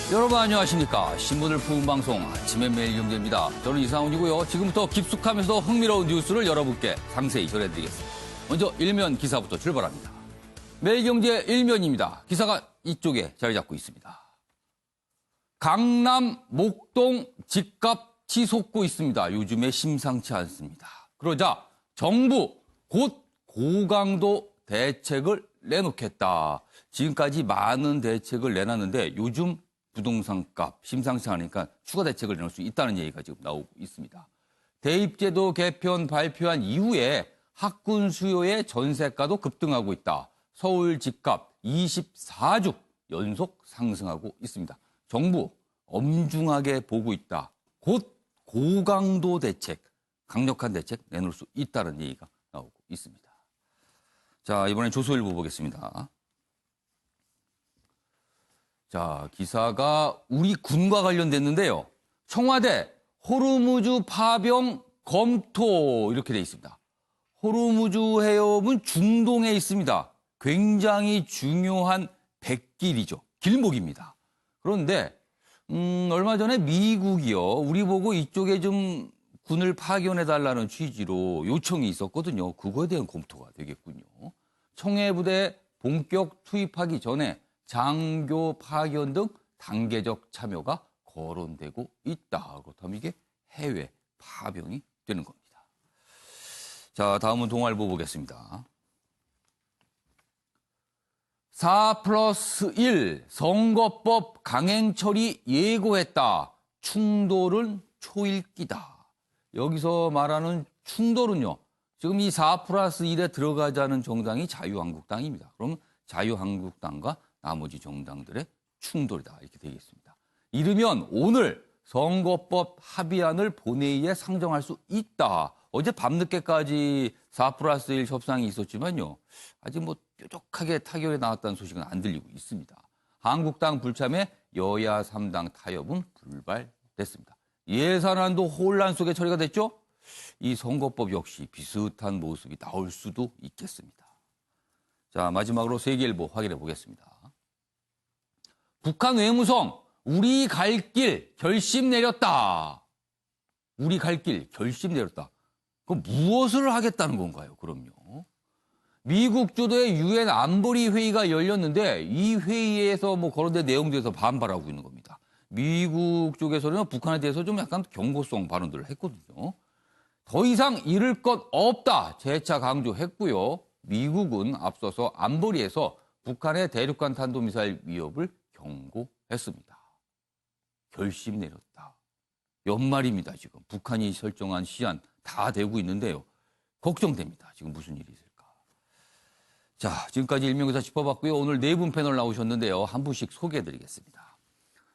여러분 안녕하십니까. 신문을 푸는 방송 아침의 매일경제입니다. 저는 이상훈이고요. 지금부터 깊숙하면서 흥미로운 뉴스를 여러분께 상세히 전해드리겠습니다. 먼저 일면 기사부터 출발합니다. 매일경제 일면입니다. 기사가 이쪽에 자리 잡고 있습니다. 강남 목동 집값 치솟고 있습니다. 요즘에 심상치 않습니다. 그러자 정부 곧 고강도 대책을 내놓겠다. 지금까지 많은 대책을 내놨는데 요즘 부동산 값 심상치 않으니까 추가 대책을 내놓을 수 있다는 얘기가 지금 나오고 있습니다. 대입제도 개편 발표한 이후에 학군 수요의 전세가도 급등하고 있다. 서울 집값 24주 연속 상승하고 있습니다. 정부 엄중하게 보고 있다. 곧 고강도 대책, 강력한 대책 내놓을 수 있다는 얘기가 나오고 있습니다. 자, 이번엔 조선일보 보겠습니다. 자, 기사가 우리 군과 관련됐는데요. 청와대 호르무즈 파병 검토 이렇게 돼 있습니다. 호르무즈 해협은 중동에 있습니다. 굉장히 중요한 백길이죠. 길목입니다. 그런데 얼마 전에 미국이요. 우리 보고 이쪽에 좀 군을 파견해달라는 취지로 요청이 있었거든요. 그거에 대한 검토가 되겠군요. 청해부대 본격 투입하기 전에 장교 파견 등 단계적 참여가 거론되고 있다. 그렇다면 이게 해외 파병이 되는 겁니다. 자, 다음은 동아일보 보겠습니다. 4+1 선거법 강행 처리 예고했다. 충돌은 초읽기다. 여기서 말하는 충돌은요. 지금 이 4+1에 들어가자는 정당이 자유한국당입니다. 그럼 자유한국당과 나머지 정당들의 충돌이다. 이렇게 되겠습니다. 이르면 오늘 선거법 합의안을 본회의에 상정할 수 있다. 어제 밤늦게까지 4+1 협상이 있었지만요. 아직 뭐 뾰족하게 타결이 나왔다는 소식은 안 들리고 있습니다. 한국당 불참에 여야 3당 타협은 불발됐습니다. 예산안도 혼란 속에 처리가 됐죠? 이 선거법 역시 비슷한 모습이 나올 수도 있겠습니다. 자, 마지막으로 세계일보 확인해 보겠습니다. 북한 외무성, 우리 갈 길 결심 내렸다. 우리 갈 길 결심 내렸다. 그럼 무엇을 하겠다는 건가요, 그럼요? 미국 주도의 유엔 안보리 회의가 열렸는데 이 회의에서 거론된 내용들에서 반발하고 있는 겁니다. 미국 쪽에서는 북한에 대해서 좀 약간 경고성 발언들을 했거든요. 더 이상 잃을 것 없다 재차 강조했고요. 미국은 앞서서 안보리에서 북한의 대륙간 탄도미사일 위협을 경고했습니다. 결심 내렸다. 연말입니다. 지금 북한이 설정한 시한 다 되고 있는데요. 걱정됩니다. 지금 무슨 일이 있을까. 자, 지금까지 일명기사 짚어봤고요. 오늘 네 분 패널 나오셨는데요. 한 분씩 소개해드리겠습니다.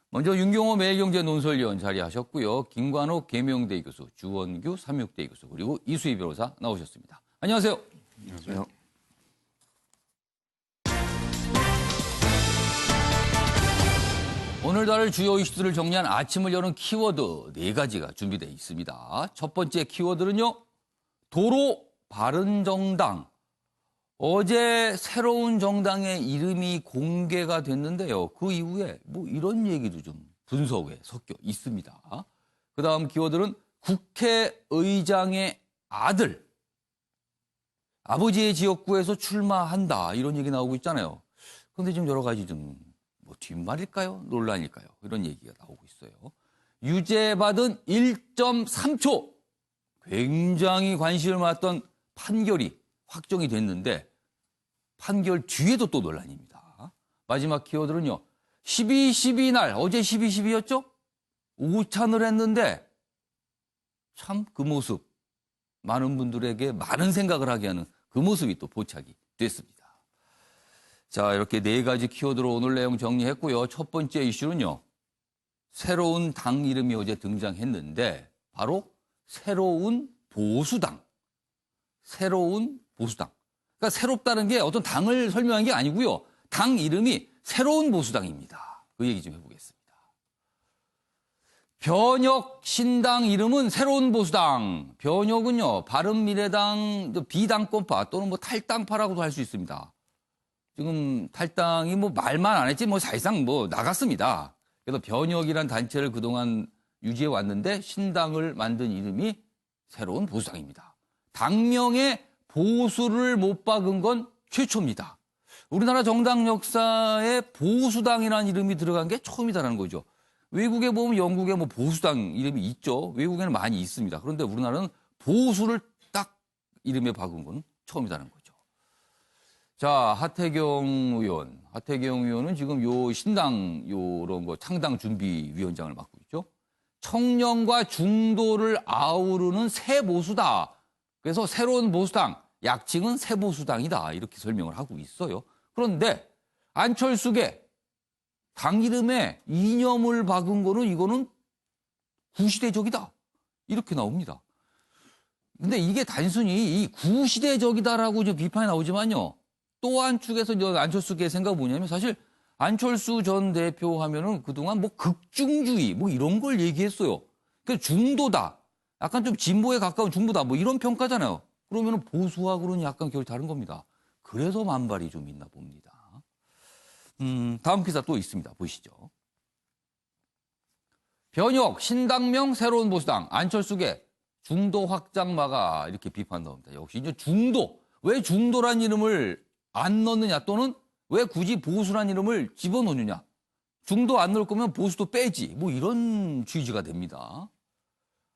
먼저 윤경호 매일경제 논설위원 자리하셨고요. 김관옥 계명대 교수, 주원규 삼육대 교수, 그리고 이수희 변호사 나오셨습니다. 안녕하세요. 안녕하세요. 오늘 다룰 주요 이슈들을 정리한 아침을 여는 키워드 4가지가 준비되어 있습니다. 첫 번째 키워드는요. 도로 바른정당. 어제 새로운 정당의 이름이 공개가 됐는데요. 그 이후에 이런 얘기도 좀 분석에 섞여 있습니다. 그다음 키워드는 국회의장의 아들. 아버지의 지역구에서 출마한다. 이런 얘기 나오고 있잖아요. 그런데 지금 여러 가지 좀 뒷말일까요? 논란일까요? 이런 얘기가 나오고 있어요. 유죄받은 1.3초. 굉장히 관심을 모았던 판결이 확정이 됐는데 판결 뒤에도 또 논란입니다. 마지막 키워드는요. 12.12 날, 어제 12.12였죠? 오찬을 했는데 참 그 모습, 많은 분들에게 많은 생각을 하게 하는 그 모습이 또 포착이 됐습니다. 자, 이렇게 4가지 키워드로 오늘 내용 정리했고요. 첫 번째 이슈는요. 새로운 당 이름이 어제 등장했는데 바로 새로운 보수당. 새로운 보수당. 그러니까 새롭다는 게 어떤 당을 설명한 게 아니고요. 당 이름이 새로운 보수당입니다. 그 얘기 좀 해보겠습니다. 변혁 신당 이름은 새로운 보수당. 변혁은요. 바른미래당 비당권파 또는 탈당파라고도 할 수 있습니다. 지금 탈당이 말만 안 했지 사실상 나갔습니다. 그래서 변혁이란 단체를 그동안 유지해 왔는데 신당을 만든 이름이 새로운 보수당입니다. 당명에 보수를 못 박은 건 최초입니다. 우리나라 정당 역사에 보수당이라는 이름이 들어간 게 처음이다라는 거죠. 외국에 보면 영국에 뭐 보수당 이름이 있죠. 외국에는 많이 있습니다. 그런데 우리나라는 보수를 딱 이름에 박은 건 처음이다라는 거죠. 자, 하태경 의원은 지금 요 신당 요런 거 창당 준비 위원장을 맡고 있죠. 청년과 중도를 아우르는 새 보수다. 그래서 새로운 보수당, 약칭은 새 보수당이다. 이렇게 설명을 하고 있어요. 그런데 안철수계 당 이름에 이념을 박은 거는 이거는 구시대적이다. 이렇게 나옵니다. 근데 이게 단순히 이 구시대적이다라고 이제 비판이 나오지만요. 또 한 축에서 안철수계 생각은 뭐냐면 사실 안철수 전 대표 하면은 그동안 뭐 극중주의 뭐 이런 걸 얘기했어요. 그 중도다. 약간 좀 진보에 가까운 중도다. 뭐 이런 평가잖아요. 그러면은 보수하고는 약간 결이 다른 겁니다. 그래서 반발이 좀 있나 봅니다. 다음 기사 또 있습니다. 보시죠. 변혁, 신당명, 새로운 보수당, 안철수계, 중도 확장 막아 이렇게 비판 나옵니다. 역시 이제 중도, 왜 중도란 이름을 안 넣느냐 또는 왜 굳이 보수란 이름을 집어넣느냐. 중도 안 넣을 거면 보수도 빼지. 뭐 이런 취지가 됩니다.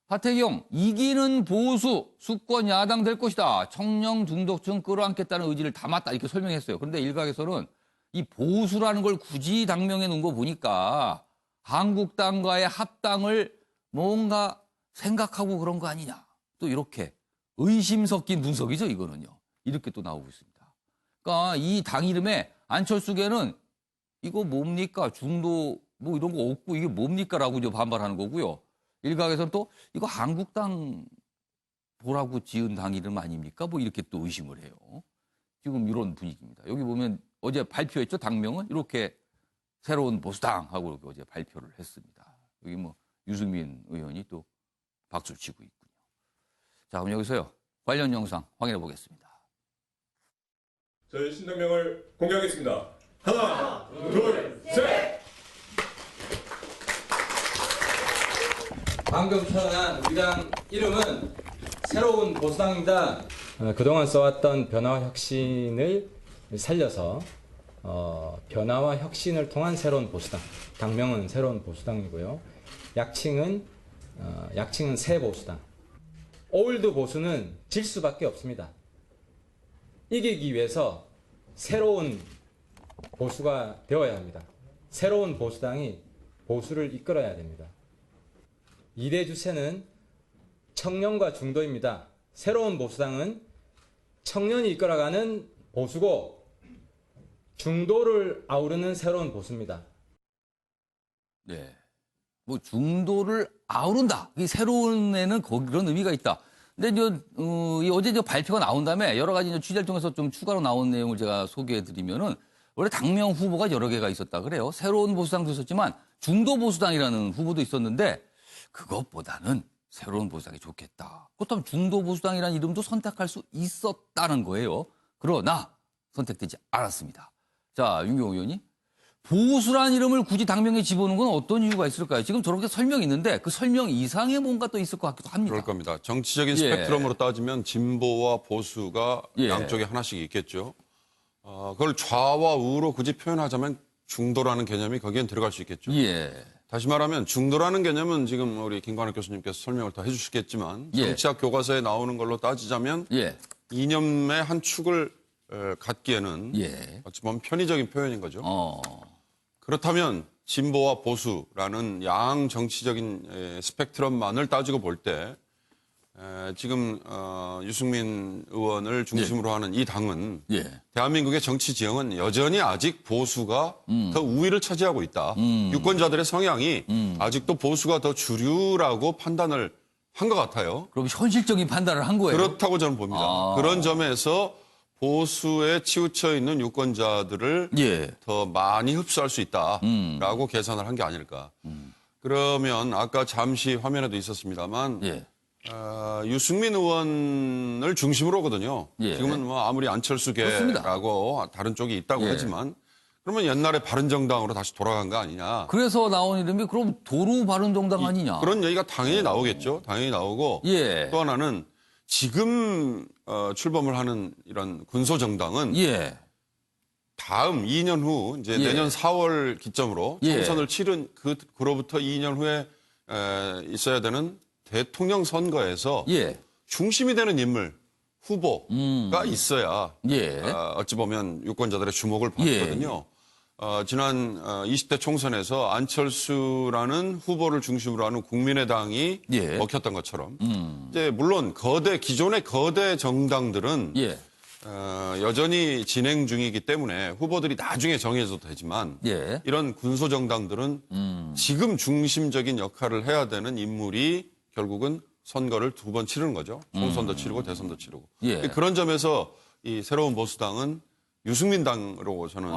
하태경, 이기는 보수, 수권 야당 될 것이다. 청년 중도층 끌어안겠다는 의지를 담았다. 이렇게 설명했어요. 그런데 일각에서는 이 보수라는 걸 굳이 당명해 놓은 거 보니까 한국당과의 합당을 뭔가 생각하고 그런 거 아니냐. 또 이렇게 의심 섞인 분석이죠, 이거는요. 이렇게 또 나오고 있습니다. 그러니까 이 당 이름에 안철수계는 이거 뭡니까? 중도 뭐 이런 거 없고 이게 뭡니까? 라고 이제 반발하는 거고요. 일각에서는 또 이거 한국당 보라고 지은 당 이름 아닙니까? 뭐 이렇게 또 의심을 해요. 지금 이런 분위기입니다. 여기 보면 어제 발표했죠. 당명은 이렇게 새로운 보수당하고 이렇게 어제 발표를 했습니다. 여기 뭐 유승민 의원이 또 박수를 치고 있군요. 자, 그럼 여기서요. 관련 영상 확인해 보겠습니다. 저희 신당명을 공개하겠습니다. 하나, 둘, 셋! 방금 표현한 우리 당 이름은 새로운 보수당입니다. 그동안 써왔던 변화와 혁신을 살려서 변화와 혁신을 통한 새로운 보수당. 당명은 새로운 보수당이고요. 약칭은 새 보수당. 올드 보수는 질 수밖에 없습니다. 이기기 위해서 새로운 보수가 되어야 합니다. 새로운 보수당이 보수를 이끌어야 됩니다. 2대 주체는 청년과 중도입니다. 새로운 보수당은 청년이 이끌어가는 보수고 중도를 아우르는 새로운 보수입니다. 네. 뭐 중도를 아우른다. 이 새로운에는 그런 의미가 있다. 근데 이제 어제 이제 발표가 나온 다음에 여러 가지 이제 취재를 통해서 좀 추가로 나온 내용을 제가 소개해드리면은 원래 당명 후보가 여러 개가 있었다 그래요. 새로운 보수당도 있었지만 중도 보수당이라는 후보도 있었는데 그것보다는 새로운 보수당이 좋겠다. 그렇다면 중도 보수당이라는 이름도 선택할 수 있었다는 거예요. 그러나 선택되지 않았습니다. 자, 윤경호 의원이 보수라는 이름을 굳이 당명에 집어넣은 건 어떤 이유가 있을까요? 지금 저렇게 설명이 있는데 그 설명 이상의 뭔가 또 있을 것 같기도 합니다. 그럴 겁니다. 정치적인 스펙트럼으로 따지면 진보와 보수가 양쪽에 하나씩 있겠죠. 그걸 좌와 우로 굳이 표현하자면 중도라는 개념이 거기엔 들어갈 수 있겠죠. 다시 말하면 중도라는 개념은 지금 우리 김관학 교수님께서 설명을 더 해주시겠지만 정치학 교과서에 나오는 걸로 따지자면 이념의 한 축을 갖기에는 어찌 보면 편의적인 표현인 거죠. 그렇다면 진보와 보수라는 양 정치적인 스펙트럼만을 따지고 볼 때 지금 유승민 의원을 중심으로 하는 이 당은 대한민국의 정치 지형은 여전히 아직 보수가 더 우위를 차지하고 있다. 유권자들의 성향이 아직도 보수가 더 주류라고 판단을 한 것 같아요. 그럼 현실적인 판단을 한 거예요? 그렇다고 저는 봅니다. 그런 점에서 보수에 치우쳐 있는 유권자들을 더 많이 흡수할 수 있다라고 계산을 한 게 아닐까. 그러면 아까 잠시 화면에도 있었습니다만 유승민 의원을 중심으로거든요. 지금은 뭐 아무리 안철수계라고 다른 쪽이 있다고 하지만 그러면 옛날에 바른정당으로 다시 돌아간 거 아니냐. 그래서 나온 이름이 그럼 도루바른정당 아니냐. 그런 얘기가 당연히 나오겠죠. 당연히 나오고 예. 또 하나는 지금 출범을 하는 이런 군소정당은 예. 다음 2년 후 이제 예. 내년 4월 기점으로 예. 총선을 치른 그로부터 2년 후에 있어야 되는 대통령 선거에서 예. 중심이 되는 인물 후보가 있어야 예. 어찌 보면 유권자들의 주목을 받거든요. 지난 20대 총선에서 안철수라는 후보를 중심으로 하는 국민의당이 예. 먹혔던 것처럼 이제 물론 기존의 거대 정당들은 예. 여전히 진행 중이기 때문에 후보들이 나중에 정해져도 되지만 예. 이런 군소 정당들은 지금 중심적인 역할을 해야 되는 인물이 결국은 선거를 2번 치르는 거죠. 총선도 치르고 대선도 치르고. 예. 그런 점에서 이 새로운 보수당은 유승민 당으로 저는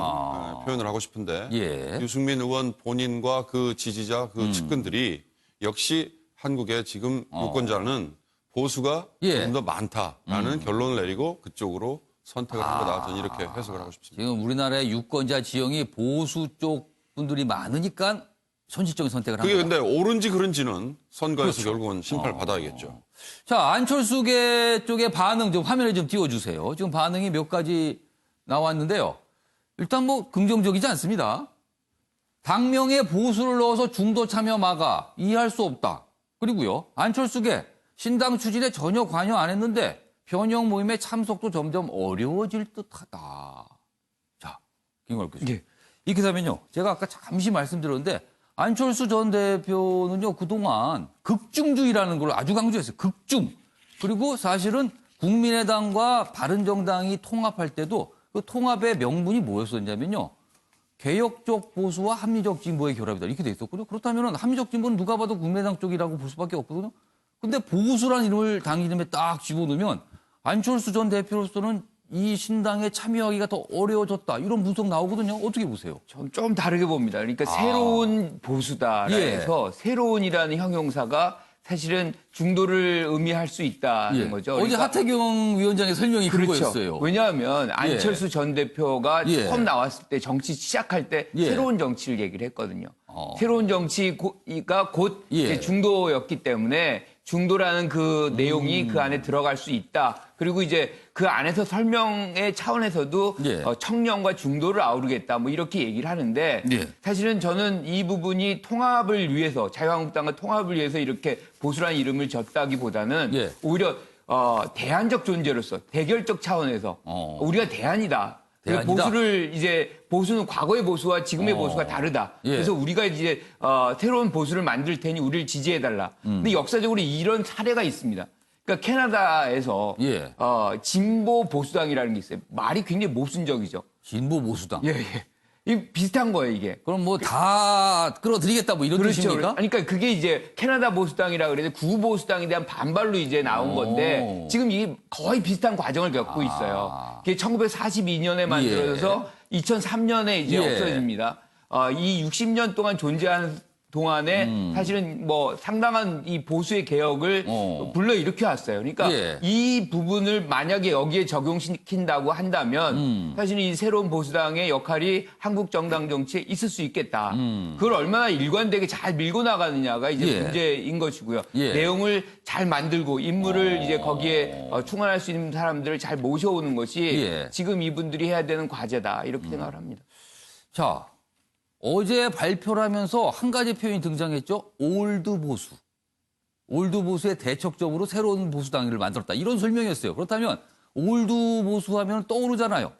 표현을 하고 싶은데 예. 유승민 의원 본인과 그 지지자 그 측근들이 역시 한국의 지금 유권자는 보수가 예. 좀 더 많다라는 결론을 내리고 그쪽으로 선택을 한 거다. 저는 이렇게 해석을 하고 싶습니다. 지금 우리나라의 유권자 지형이 보수 쪽 분들이 많으니까 선취적인 선택을 한 그게 거다. 근데 옳은지 그른지는 선거에서 그렇죠. 결국은 심판을 받아야겠죠. 자, 안철수계 쪽의 반응 좀 화면에 좀 띄워주세요. 지금 반응이 몇 가지 나왔는데요. 일단 뭐 긍정적이지 않습니다. 당명에 보수를 넣어서 중도 참여 막아 이해할 수 없다. 그리고요. 안철수계 신당 추진에 전혀 관여 안 했는데 변형 모임의 참석도 점점 어려워질 듯하다. 자, 김광일 교수님. 예. 이렇게 되면요. 제가 아까 잠시 말씀드렸는데 안철수 전 대표는요. 그동안 극중주의라는 걸 아주 강조했어요. 극중. 그리고 사실은 국민의당과 바른정당이 통합할 때도 그 통합의 명분이 뭐였었냐면요. 개혁적 보수와 합리적 진보의 결합이다. 이렇게 돼 있었거든요. 그렇다면 합리적 진보는 누가 봐도 국민의당 쪽이라고 볼 수밖에 없거든요. 근데 보수라는 이름을 당 이름에 딱 집어넣으면 안철수 전 대표로서는 이 신당에 참여하기가 더 어려워졌다. 이런 분석 나오거든요. 어떻게 보세요? 전 좀 다르게 봅니다. 그러니까 새로운 보수다라 예. 해서 새로운이라는 형용사가 사실은 중도를 의미할 수 있다는 예. 거죠. 어제 그러니까 하태경 위원장의 설명이 그렇죠. 그거였어요. 왜냐하면 안철수 전 대표가 예. 처음 나왔을 때 정치 시작할 때 예. 새로운 정치를 얘기를 했거든요. 새로운 정치가 곧 예. 이제 중도였기 때문에 중도라는 그 내용이 그 안에 들어갈 수 있다. 그리고 이제 그 안에서 설명의 차원에서도 예. 청년과 중도를 아우르겠다. 뭐 이렇게 얘기를 하는데 예. 사실은 저는 이 부분이 통합을 위해서 자유한국당과 통합을 위해서 이렇게 보수라는 이름을 졌다기보다는 예. 오히려 대안적 존재로서 대결적 차원에서 우리가 대안이다. 대안이다? 보수를 이제 보수는 과거의 보수와 지금의 보수가 다르다. 예. 그래서 우리가 이제 새로운 보수를 만들 테니 우리를 지지해달라. 근데 역사적으로 이런 사례가 있습니다. 그러니까 캐나다에서 예. 진보 보수당이라는 게 있어요. 말이 굉장히 모순적이죠. 진보 보수당. 예, 예. 이 비슷한 거예요, 이게. 그럼 뭐 다 끌어들이겠다 뭐 이런 뜻입니까? 그러니까 그게 이제 캐나다 보수당이라 그래서 구보수당에 대한 반발로 이제 나온 건데 지금 이게 거의 비슷한 과정을 겪고 있어요. 그게 1942년에 만들어져서 2003년에 이제 예. 없어집니다. 이 60년 동안 존재한 동안에 사실은 뭐 상당한 이 보수의 개혁을 불러일으켜 왔어요. 그러니까 예. 이 부분을 만약에 여기에 적용시킨다고 한다면 사실 이 새로운 보수당의 역할이 한국 정당 정치에 있을 수 있겠다. 그걸 얼마나 일관되게 잘 밀고 나가느냐가 이제 예. 문제인 것이고요. 예. 내용을 잘 만들고 인물을 이제 거기에 충원할 수 있는 사람들을 잘 모셔오는 것이 예. 지금 이분들이 해야 되는 과제다. 이렇게 생각을 합니다. 자, 어제 발표를 하면서 한 가지 표현이 등장했죠. 올드 보수. 올드 보수의 대척점으로 새로운 보수당을 만들었다. 이런 설명이었어요. 그렇다면 올드 보수하면 떠오르잖아요.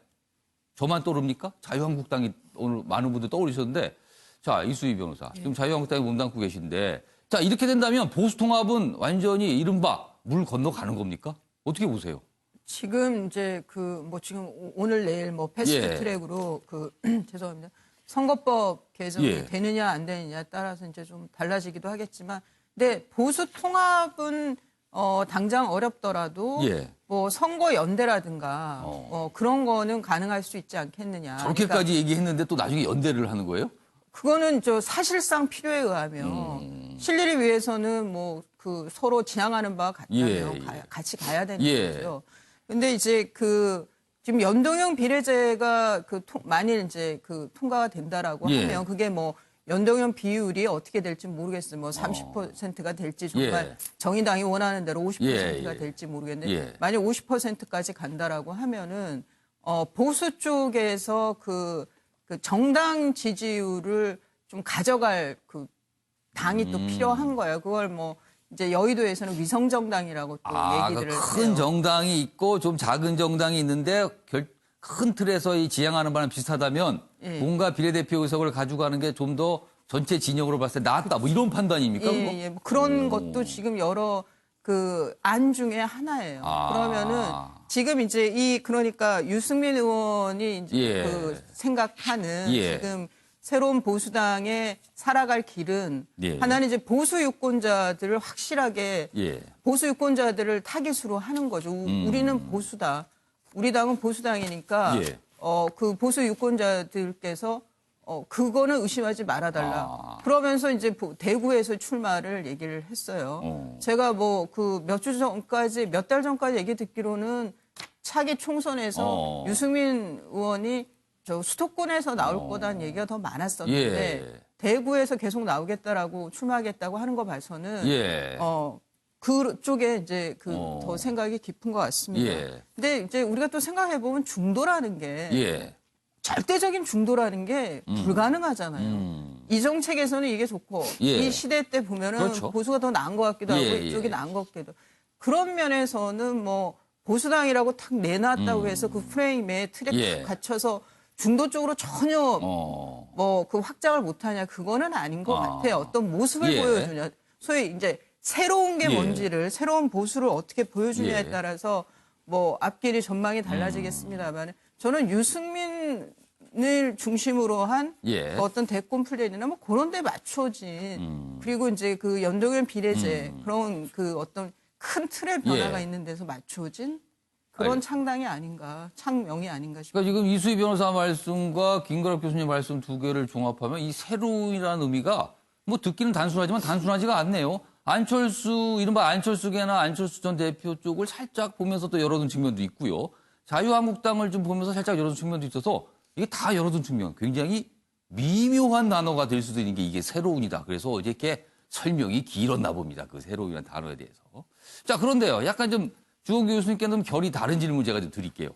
저만 떠오릅니까? 자유한국당이 오늘 많은 분들 떠오르셨는데 자, 이수희 변호사. 지금 자유한국당에 몸담고 계신데 자, 이렇게 된다면 보수 통합은 완전히 이른바 물 건너가는 겁니까? 어떻게 보세요? 지금 이제 지금 오늘 내일 패스트 예. 트랙으로 죄송합니다. 선거법 개정이 예. 되느냐 안 되느냐에 따라서 이제 좀 달라지기도 하겠지만, 근데 보수 통합은 당장 어렵더라도 예. 뭐 선거 연대라든가 그런 거는 가능할 수 있지 않겠느냐. 저렇게까지 얘기했는데 또 나중에 연대를 하는 거예요? 그거는 사실상 필요에 의하면 실리를 위해서는 뭐 서로 지향하는 바가 같다면 예, 예. 같이 가야 되는 예. 거죠. 근데 이제 지금 연동형 비례제가 만일 이제 통과가 된다라고 예. 하면 그게 뭐 연동형 비율이 어떻게 될지 모르겠어요. 뭐 30%가 될지 정말 예. 정의당이 원하는 대로 50%가 예. 될지 모르겠는데 예. 만약 50%까지 간다라고 하면은 보수 쪽에서 그 정당 지지율을 좀 가져갈 당이 또 필요한 거예요. 그걸 뭐 이제 여의도에서는 위성 정당이라고 또 얘기들을 큰 해요. 정당이 있고 좀 작은 정당이 있는데 큰 틀에서 이 지향하는 바는 비슷하다면 예. 뭔가 비례대표 의석을 가져가는 게 좀 더 전체 진영으로 봤을 때 낫다. 뭐 이런 판단입니까? 그거? 예, 뭐 그런 것도 지금 여러 안 중에 하나예요. 그러면은 지금 이제 그러니까 유승민 의원이 이제 예. 생각하는 예. 지금 새로운 보수당의 살아갈 길은 예. 하나는 이제 보수 유권자들을 확실하게 예. 보수 유권자들을 타깃으로 하는 거죠. 우리는 보수다. 우리 당은 보수당이니까 예. 그 보수 유권자들께서 그거는 의심하지 말아달라. 그러면서 이제 대구에서 출마를 얘기를 했어요. 제가 뭐 몇 달 전까지 얘기 듣기로는 차기 총선에서 유승민 의원이 저 수도권에서 나올 거다는 얘기가 더 많았었는데 예. 대구에서 계속 나오겠다라고 출마하겠다고 하는 거 봐서는 예. 그쪽에 이제 더 생각이 깊은 것 같습니다. 예. 근데 이제 우리가 또 생각해 보면 중도라는 게 예. 절대적인 중도라는 게 불가능하잖아요. 이 정책에서는 이게 좋고 예. 이 시대 때 보면은 그렇죠. 보수가 더 나은 것 같기도 하고 예, 이쪽이 예. 나은 것 같기도 하고 그런 면에서는 뭐 보수당이라고 탁 내놨다고 해서 그 프레임에 틀에 예. 탁 갇혀서 중도 쪽으로 전혀 뭐 확장을 못하냐 그거는 아닌 것 같아요. 어떤 모습을 예. 보여주냐 소위 이제 새로운 게 예. 뭔지를 새로운 보수를 어떻게 보여주냐에 예. 따라서 뭐 앞길이 전망이 달라지겠습니다만 저는 유승민을 중심으로 한 예. 어떤 대권 플랜이나 뭐 그런 데 맞춰진 그리고 이제 그 연동형 비례제 그런 어떤 큰 틀의 변화가 예. 있는 데서 맞춰진 그런 창당이 아닌가 창명이 아닌가 싶어요. 그러니까 지금 이수희 변호사 말씀과 김가락 교수님 말씀 두 개를 종합하면 이 새로운이라는 의미가 뭐 듣기는 단순하지만 단순하지가 않네요. 이른바 안철수계나 안철수 전 대표 쪽을 살짝 보면서 또 열어둔 측면도 있고요. 자유한국당을 좀 보면서 살짝 열어둔 측면도 있어서 이게 다 열어둔 측면, 굉장히 미묘한 단어가 될 수도 있는 게 이게 새로운이다. 그래서 이렇게 설명이 길었나 봅니다. 그 새로운이라는 단어에 대해서. 자, 그런데요. 약간 좀 주홍 교수님께는 좀 결이 다른 질문 제가 좀 드릴게요.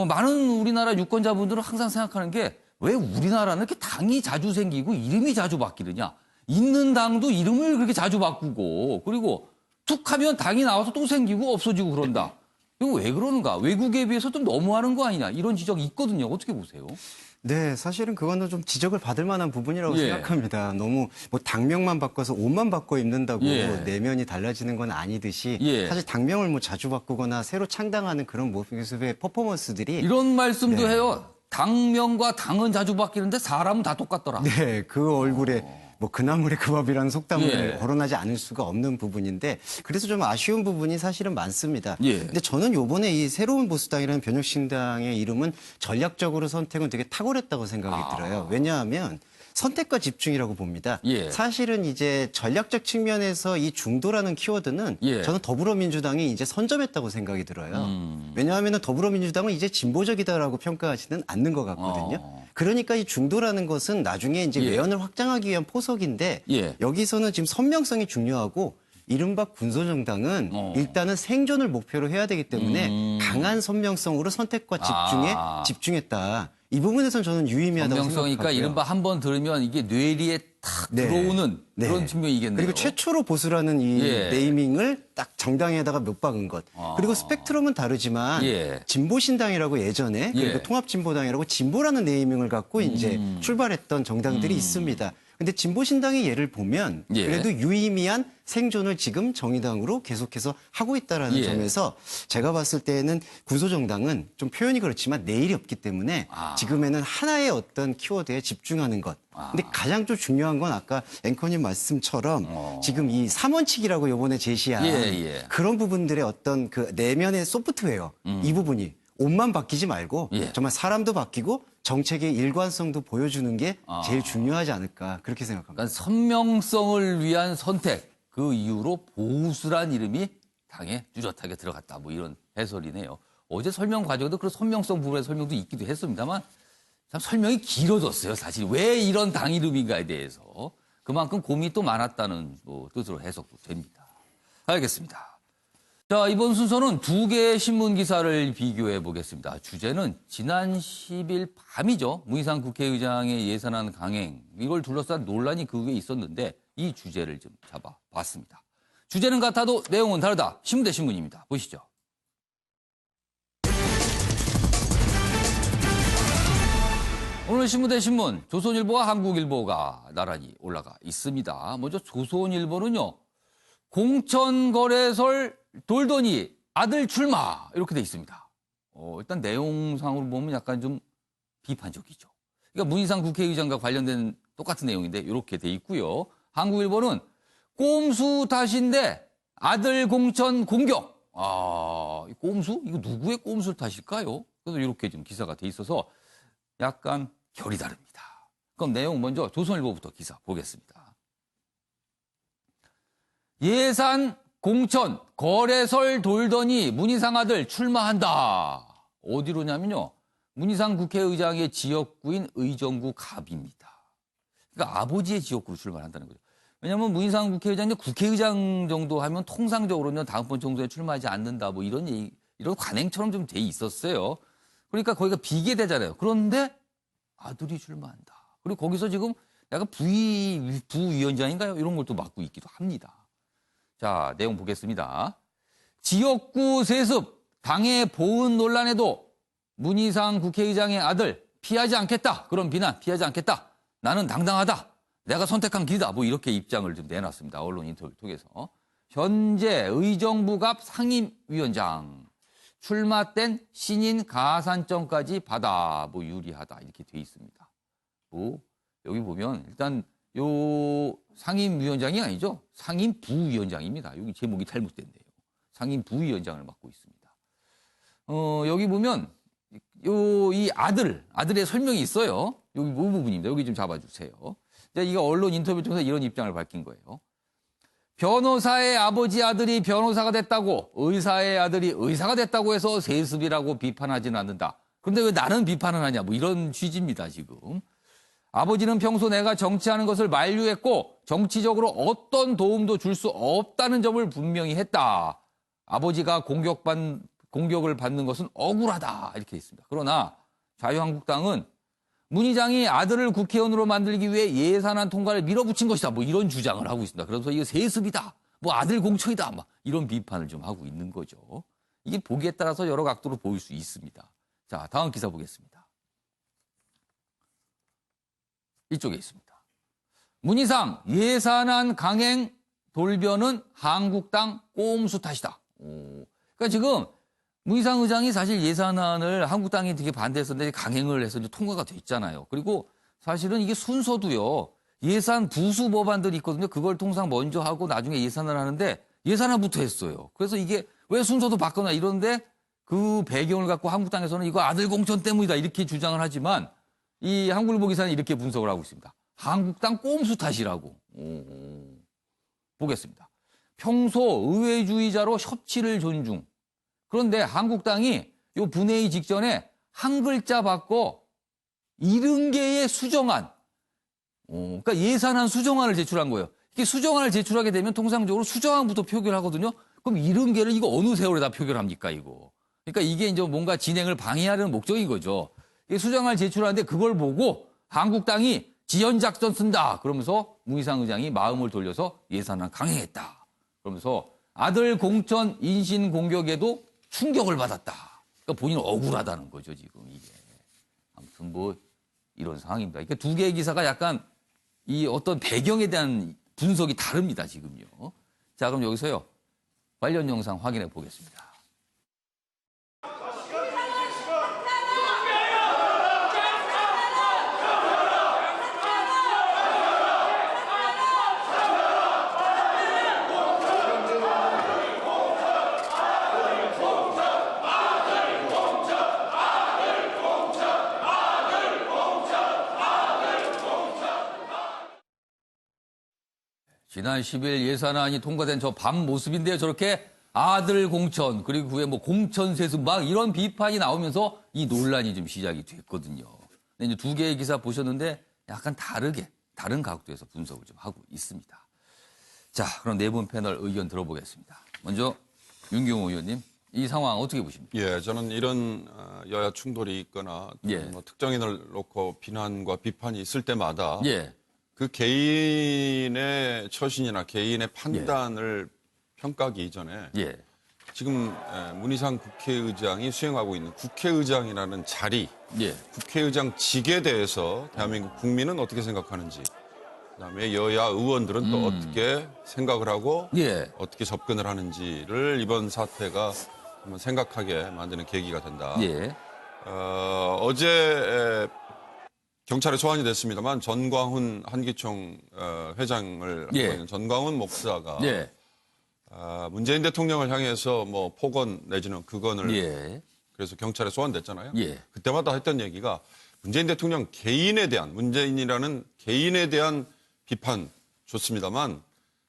많은 우리나라 유권자분들은 항상 생각하는 게 왜 우리나라는 이렇게 당이 자주 생기고 이름이 자주 바뀌느냐. 있는 당도 이름을 그렇게 자주 바꾸고 그리고 툭 하면 당이 나와서 또 생기고 없어지고 그런다. 이거 왜 그러는가? 외국에 비해서 좀 너무하는 거 아니냐. 이런 지적이 있거든요. 어떻게 보세요? 네, 사실은 그거는 좀 지적을 받을 만한 부분이라고 예. 생각합니다. 너무 뭐 당명만 바꿔서 옷만 바꿔 입는다고 예. 내면이 달라지는 건 아니듯이 예. 사실 당명을 뭐 자주 바꾸거나 새로 창당하는 그런 모습의 퍼포먼스들이 이런 말씀도 네. 해요. 당명과 당은 자주 바뀌는데 사람은 다 똑같더라. 네, 그 얼굴에 뭐 그나물의 그 밥이라는 속담을 예. 거론하지 않을 수가 없는 부분인데 그래서 좀 아쉬운 부분이 사실은 많습니다. 예. 근데 저는 요번에 이 새로운 보수당이라는 변혁신당의 이름은 전략적으로 선택은 되게 탁월했다고 생각이 들어요. 왜냐하면 선택과 집중이라고 봅니다. 예. 사실은 이제 전략적 측면에서 이 중도라는 키워드는 예. 저는 더불어민주당이 이제 선점했다고 생각이 들어요. 왜냐하면 더불어민주당은 이제 진보적이다라고 평가하지는 않는 것 같거든요. 그러니까 이 중도라는 것은 나중에 이제 예. 외연을 확장하기 위한 포석인데 예. 여기서는 지금 선명성이 중요하고 이른바 군소정당은 일단은 생존을 목표로 해야 되기 때문에 강한 선명성으로 선택과 집중에 집중했다. 이 부분에서는 저는 유의미하다고 선명성이니까 생각하고요. 이른바 한번 들으면 이게 뇌리에 탁 네. 들어오는 네. 그런 측면이겠네요. 그리고 최초로 보수라는 이 예. 네이밍을 딱 정당에다가 못 박은 것. 그리고 스펙트럼은 다르지만 예. 진보신당이라고 예전에 예. 그리고 통합진보당이라고 진보라는 네이밍을 갖고 이제 출발했던 정당들이 있습니다. 근데 진보신당의 예를 보면 예. 그래도 유의미한 생존을 지금 정의당으로 계속해서 하고 있다라는 예. 점에서 제가 봤을 때는 구소정당은 좀 표현이 그렇지만 내일이 없기 때문에 지금에는 하나의 어떤 키워드에 집중하는 것. 근데 가장 좀 중요한 건 아까 앵커님 말씀처럼 지금 이 3원칙이라고 이번에 제시한 예. 그런 부분들의 어떤 그 내면의 소프트웨어 이 부분이 옷만 바뀌지 말고 예. 정말 사람도 바뀌고 정책의 일관성도 보여주는 게 제일 중요하지 않을까 그렇게 생각합니다. 그러니까 선명성을 위한 선택 그 이유로 보수란 이름이 당에 뚜렷하게 들어갔다. 뭐 이런 해설이네요. 어제 설명 과정에도 그런 선명성 부분의 설명도 있기도 했습니다만 참 설명이 길어졌어요. 사실 왜 이런 당 이름인가에 대해서 그만큼 고민이 또 많았다는 뜻으로 해석도 됩니다. 알겠습니다. 자, 이번 순서는 두 개의 신문 기사를 비교해 보겠습니다. 주제는 지난 10일 밤이죠. 문희상 국회의장의 예산안 강행, 이걸 둘러싼 논란이 그 위에 있었는데 이 주제를 좀 잡아봤습니다. 주제는 같아도 내용은 다르다. 신문 대 신문입니다. 보시죠. 오늘 신문 대 신문, 조선일보와 한국일보가 나란히 올라가 있습니다. 먼저 조선일보는요, 공천거래설 돌더니 아들 출마 이렇게 돼 있습니다. 일단 내용상으로 보면 약간 좀 비판적이죠. 그러니까 문희상 국회의장과 관련된 똑같은 내용인데 이렇게 돼 있고요. 한국일보는 꼼수 탓인데 아들 공천 공격. 이 꼼수? 이거 누구의 꼼수 탓일까요? 그래서 이렇게 좀 기사가 돼 있어서 약간 결이 다릅니다. 그럼 내용 먼저 조선일보부터 기사 보겠습니다. 예산 공천 거래설 돌더니 문희상 아들 출마한다. 어디로냐면요. 문희상 국회의장의 지역구인 의정부 갑입니다. 그러니까 아버지의 지역구로 출마한다는 거죠. 왜냐하면 문희상 국회의장이 국회의장 정도 하면 통상적으로는 다음번 총선에 출마하지 않는다. 뭐 이런 얘기, 이런 관행처럼 좀 돼 있었어요. 그러니까 거기가 비계되잖아요. 그런데 아들이 출마한다. 그리고 거기서 지금 약간 부위원장인가요? 이런 걸 또 맡고 있기도 합니다. 자, 내용 보겠습니다. 지역구 세습, 당의 보은 논란에도 문희상 국회의장의 아들 피하지 않겠다. 그런 비난 피하지 않겠다. 나는 당당하다. 내가 선택한 길이다. 뭐 이렇게 입장을 좀 내놨습니다. 언론 인터뷰를 통해서. 현재 의정부갑 상임위원장. 출마 땐 신인 가산점까지 받아 뭐 유리하다 이렇게 돼 있습니다. 여기 보면 일단 요 상임위원장이 아니죠. 상임부위원장입니다. 여기 제목이 잘못됐네요. 상임부위원장을 맡고 있습니다. 여기 보면 이 아들의 설명이 있어요. 여기 그 부분입니다. 여기 좀 잡아주세요. 이게 언론 인터뷰 통해서 이런 입장을 밝힌 거예요. 변호사의 아버지 아들이 변호사가 됐다고 의사의 아들이 의사가 됐다고 해서 세습이라고 비판하지는 않는다. 그런데 왜 나는 비판을 하냐 뭐 이런 취지입니다. 지금. 아버지는 평소 내가 정치하는 것을 만류했고 정치적으로 어떤 도움도 줄 수 없다는 점을 분명히 했다. 아버지가 공격을 받는 것은 억울하다. 이렇게 있습니다. 그러나 자유한국당은 문 의장이 아들을 국회의원으로 만들기 위해 예산안 통과를 밀어붙인 것이다. 뭐 이런 주장을 하고 있습니다. 그래서 이거 세습이다. 뭐 아들 공천이다. 막 이런 비판을 좀 하고 있는 거죠. 이게 보기에 따라서 여러 각도로 보일 수 있습니다. 자, 다음 기사 보겠습니다. 이쪽에 있습니다. 문희상 예산안 강행 돌변은 한국당 꼼수 탓이다. 그러니까 지금 문희상 의장이 사실 예산안을 한국당이 되게 반대했었는데 강행을 해서 이제 통과가 됐잖아요. 그리고 사실은 이게 순서도요. 예산 부수 법안들이 있거든요. 그걸 통상 먼저 하고 나중에 예산을 하는데 예산안부터 했어요. 그래서 이게 왜 순서도 바꾸나 이런데 그 배경을 갖고 한국당에서는 이거 아들 공천 때문이다 이렇게 주장을 하지만 이 한국일보 기사는 이렇게 분석을 하고 있습니다. 한국당 꼼수 탓이라고. 보겠습니다. 평소 의회주의자로 협치를 존중. 그런데 한국당이 요 분회의 직전에 한 글자 바꿔 70개의 수정안. 그러니까 예산안 수정안을 제출한 거예요. 이게 수정안을 제출하게 되면 통상적으로 수정안부터 표결하거든요. 그럼 70개를 이거 어느 세월에 다 표결합니까, 이거. 그러니까 이게 이제 뭔가 진행을 방해하려는 목적인 거죠. 수정안을 제출하는데 그걸 보고 한국당이 지연작전 쓴다. 그러면서 문희상 의장이 마음을 돌려서 예산안 강행했다. 그러면서 아들 공천 인신 공격에도 충격을 받았다. 그러니까 본인은 억울하다는 거죠, 지금 이게. 아무튼 뭐 이런 상황입니다. 그러니까 두 개의 기사가 약간 이 어떤 배경에 대한 분석이 다릅니다, 지금요. 자, 그럼 여기서요. 관련 영상 확인해 보겠습니다. 지난 10일 예산안이 통과된 저 밤 모습인데요. 저렇게 아들 공천 그리고 그게 뭐 공천 세수 막 이런 비판이 나오면서 이 논란이 좀 시작이 됐거든요. 근데 이제 두 개의 기사 보셨는데 약간 다른 각도에서 분석을 좀 하고 있습니다. 자, 그럼 네 분 패널 의견 들어보겠습니다. 먼저 윤경호 의원님, 이 상황 어떻게 보십니까? 예, 저는 이런 여야 충돌이 있거나 예. 뭐 특정인을 놓고 비난과 비판이 있을 때마다 예, 그 개인의 처신이나 개인의 판단을 평가하기 이전에 예, 지금 문희상 국회의장이 수행하고 있는 국회의장이라는 자리, 예, 국회의장직에 대해서 대한민국 국민은 어떻게 생각하는지, 그다음에 여야 의원들은 또 어떻게 생각을 하고 예, 어떻게 접근을 하는지를 이번 사태가 한번 생각하게 만드는 계기가 된다. 예, 어제 경찰에 소환이 됐습니다만 전광훈 한기총 회장을 하고 예. 있는 전광훈 목사가 예, 문재인 대통령을 향해서 뭐 폭언 내지는 극언을 예, 그래서 경찰에 소환됐잖아요. 예. 그때마다 했던 얘기가 문재인 대통령 개인에 대한 문재인이라는 개인에 대한 비판 좋습니다만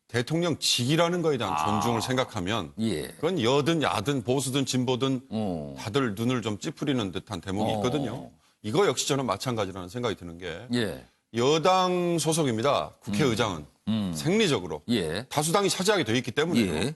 대통령직이라는 거에 대한 존중을 생각하면 예. 그건 여든 야든 보수든 진보든 어. 다들 눈을 좀 찌푸리는 듯한 대목이 있거든요. 이거 역시 저는 마찬가지라는 생각이 드는 게 예, 여당 소속입니다. 국회의장은 생리적으로 예, 다수당이 차지하게 돼 있기 때문에요. 예,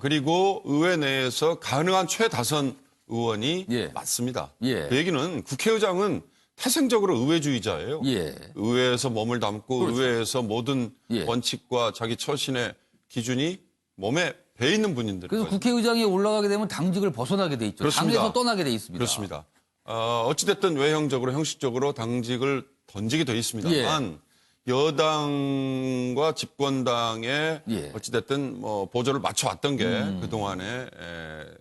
그리고 의회 내에서 가능한 최다선 의원이 예. 맞습니다. 예. 그 얘기는 국회의장은 태생적으로 의회주의자예요. 예. 의회에서 몸을 담고 그렇죠. 의회에서 모든 예. 원칙과 자기 처신의 기준이 몸에 배 있는 분인들. 그래서 국회의장이 올라가게 되면 당직을 벗어나게 돼 있죠. 그렇습니다. 당에서 떠나게 돼 있습니다. 그렇습니다. 어찌됐든 외형적으로 형식적으로 당직을 던지게 돼 있습니다만 여당과 집권당의 예. 어찌됐든 뭐 보조를 맞춰왔던 게 그동안의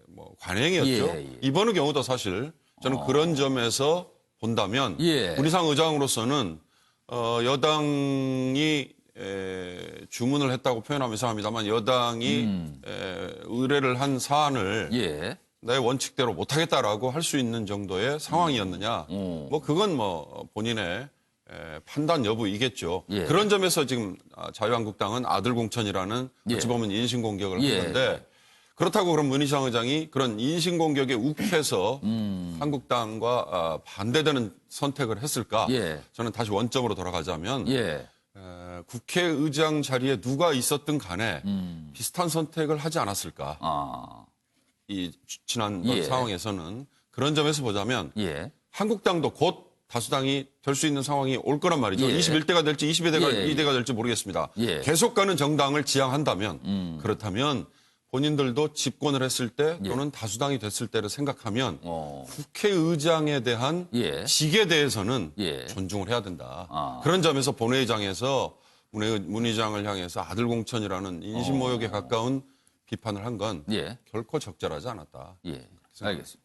뭐 관행이었죠. 예, 예. 이번의 경우도 사실 저는 그런 점에서 본다면 예. 문희상 의장으로서는 여당이 주문을 했다고 표현하면 이상합니다만 여당이 의뢰를 한 사안을 예. 내 원칙대로 못하겠다라고 할 수 있는 정도의 상황이었느냐. 뭐 그건 뭐 본인의 판단 여부이겠죠. 예. 그런 점에서 지금 자유한국당은 아들 공천이라는 예. 어찌 보면 인신공격을 예. 했는데 그렇다고 그럼 문희상 의장이 그런 인신공격에 욱해서 한국당과 반대되는 선택을 했을까? 예. 저는 다시 원점으로 돌아가자면 예. 국회의장 자리에 누가 있었든 간에 비슷한 선택을 하지 않았을까? 아. 이 지난 예. 상황에서는 그런 점에서 보자면 예. 한국당도 곧 다수당이 될 수 있는 상황이 올 거란 말이죠. 예. 21대가 될지 22대가 예. 2대가 될지 모르겠습니다. 예. 계속 가는 정당을 지향한다면 그렇다면 본인들도 집권을 했을 때 또는 다수당이 됐을 때를 생각하면 국회의장에 대한 예. 직에 대해서는 예. 존중을 해야 된다. 아. 그런 점에서 본회의장에서 문 의장을 향해서 아들 공천이라는 인신모욕에 가까운 비판을 한 건 예. 결코 적절하지 않았다. 예. 알겠습니다.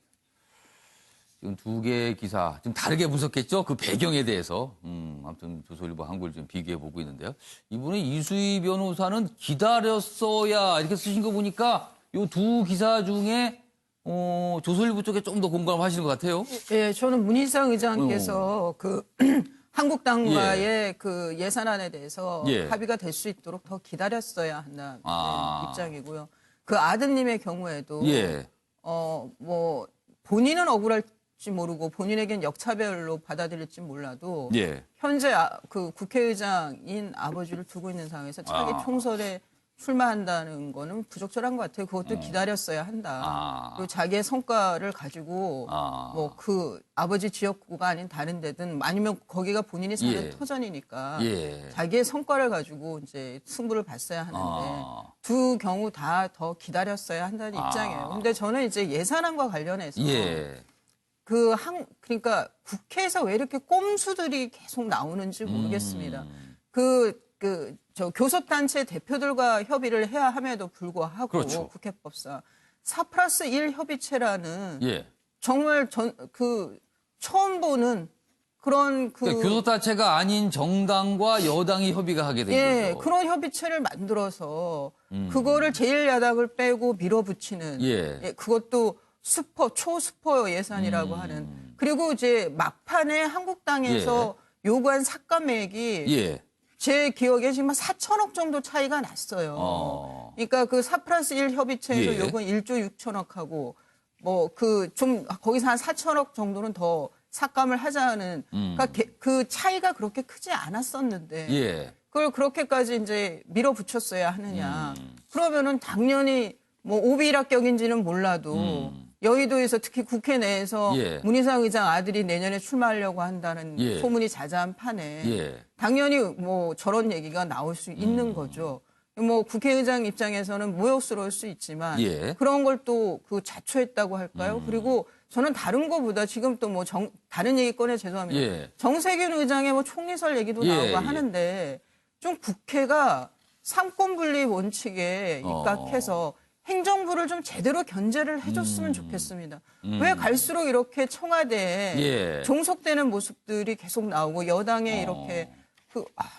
지금 두 개의 기사 좀 다르게 분석했죠. 그 배경에 대해서. 아무튼 조선일보 한국을 좀 비교해 보고 있는데요. 이분의 이수희 변호사는 기다렸어야 이렇게 쓰신 거 보니까 이 두 기사 중에 조선일보 쪽에 좀 더 공감하시는 것 같아요. 예, 저는 문희상 의장께서 그 한국당과의 그 예산안에 대해서 예. 합의가 될 수 있도록 더 기다렸어야 한다는 아. 입장이고요. 그 아드님의 경우에도 예. 뭐 본인은 억울할지 모르고 본인에겐 역차별로 받아들일지 몰라도 예. 현재 그 국회의장인 아버지를 두고 있는 상황에서 차기 총선에 출마한다는 거는 부적절한 것 같아요. 그것도 기다렸어야 한다. 그리고 자기의 성과를 가지고 뭐 그 아버지 지역구가 아닌 다른 데든 아니면 거기가 본인이 사는 예. 터전이니까 예. 자기의 성과를 가지고 이제 승부를 봤어야 하는데 두 경우 다 더 기다렸어야 한다는 입장이에요. 근데 저는 이제 예산안과 관련해서 예. 그러니까 국회에서 왜 이렇게 꼼수들이 계속 나오는지 모르겠습니다. 저 교섭단체 대표들과 협의를 해야 함에도 불구하고 그렇죠. 국회법상 4+1 협의체라는 예. 정말 처음 보는 그런 그러니까 교섭단체가 아닌 정당과 여당이 협의가 하게 된 예, 거죠. 그런 협의체를 만들어서 그거를 제1야당을 빼고 밀어붙이는 예. 그것도 초스포 예산이라고 하는 그리고 이제 막판에 한국당에서 요구한 삭감액이 예. 제 기억에 지금 4천억 정도 차이가 났어요. 그러니까 그 4+1 협의체에서 예. 요건 1조 6천억하고 뭐 그 좀 거기서 한 4천억 정도는 더 삭감을 하자는 그러니까 그 차이가 그렇게 크지 않았었는데 예. 그걸 그렇게까지 이제 밀어붙였어야 하느냐. 그러면은 당연히 뭐 오비락격인지는 몰라도 여의도에서 특히 국회 내에서 예. 문희상 의장 아들이 내년에 출마하려고 한다는 예. 소문이 자자한 판에 예. 당연히 뭐 저런 얘기가 나올 수 있는 거죠. 뭐 국회의장 입장에서는 모욕스러울 수 있지만 예. 그런 걸 또 그 자초했다고 할까요? 그리고 저는 다른 거보다 지금 또 뭐 다른 얘기 꺼내 죄송합니다. 예. 정세균 의장의 뭐 총리설 얘기도 예, 나오고 예. 하는데 좀 국회가 삼권분리 원칙에 입각해서 행정부를 좀 제대로 견제를 해줬으면 좋겠습니다. 왜 갈수록 이렇게 청와대에 예. 종속되는 모습들이 계속 나오고 여당에 이렇게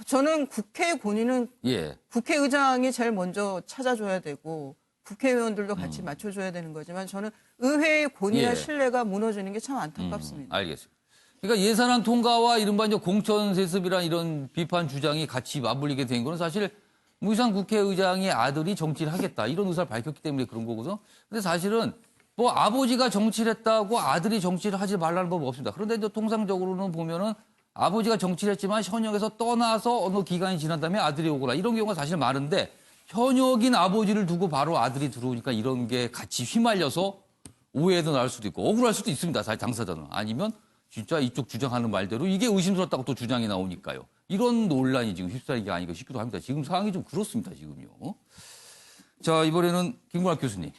저는 국회의 권위는 예. 국회의장이 제일 먼저 찾아줘야 되고 국회의원들도 같이 맞춰줘야 되는 거지만 저는 의회의 권위와 예. 신뢰가 무너지는 게 참 안타깝습니다. 알겠습니다. 그러니까 예산안 통과와 이른바 이제 공천 세습이란 이런 비판 주장이 같이 맞물리게 된 거는 사실 문희상 국회의장의 아들이 정치를 하겠다 이런 의사를 밝혔기 때문에 그런 거거든요. 근데 사실은 뭐 아버지가 정치를 했다고 아들이 정치를 하지 말라는 법은 없습니다. 그런데 이제 통상적으로는 보면은 아버지가 정치를 했지만 현역에서 떠나서 어느 기간이 지난 다음에 아들이 오거나 이런 경우가 사실 많은데 현역인 아버지를 두고 바로 아들이 들어오니까 이런 게 같이 휘말려서 오해도 날 수도 있고 억울할 수도 있습니다. 사실 당사자는. 아니면 진짜 이쪽 주장하는 말대로 이게 의심스럽다고 또 주장이 나오니까요. 이런 논란이 지금 휩싸이는 게 아닌가 싶기도 합니다. 지금 상황이 좀 그렇습니다. 지금요. 자, 이번에는 김구학 교수님.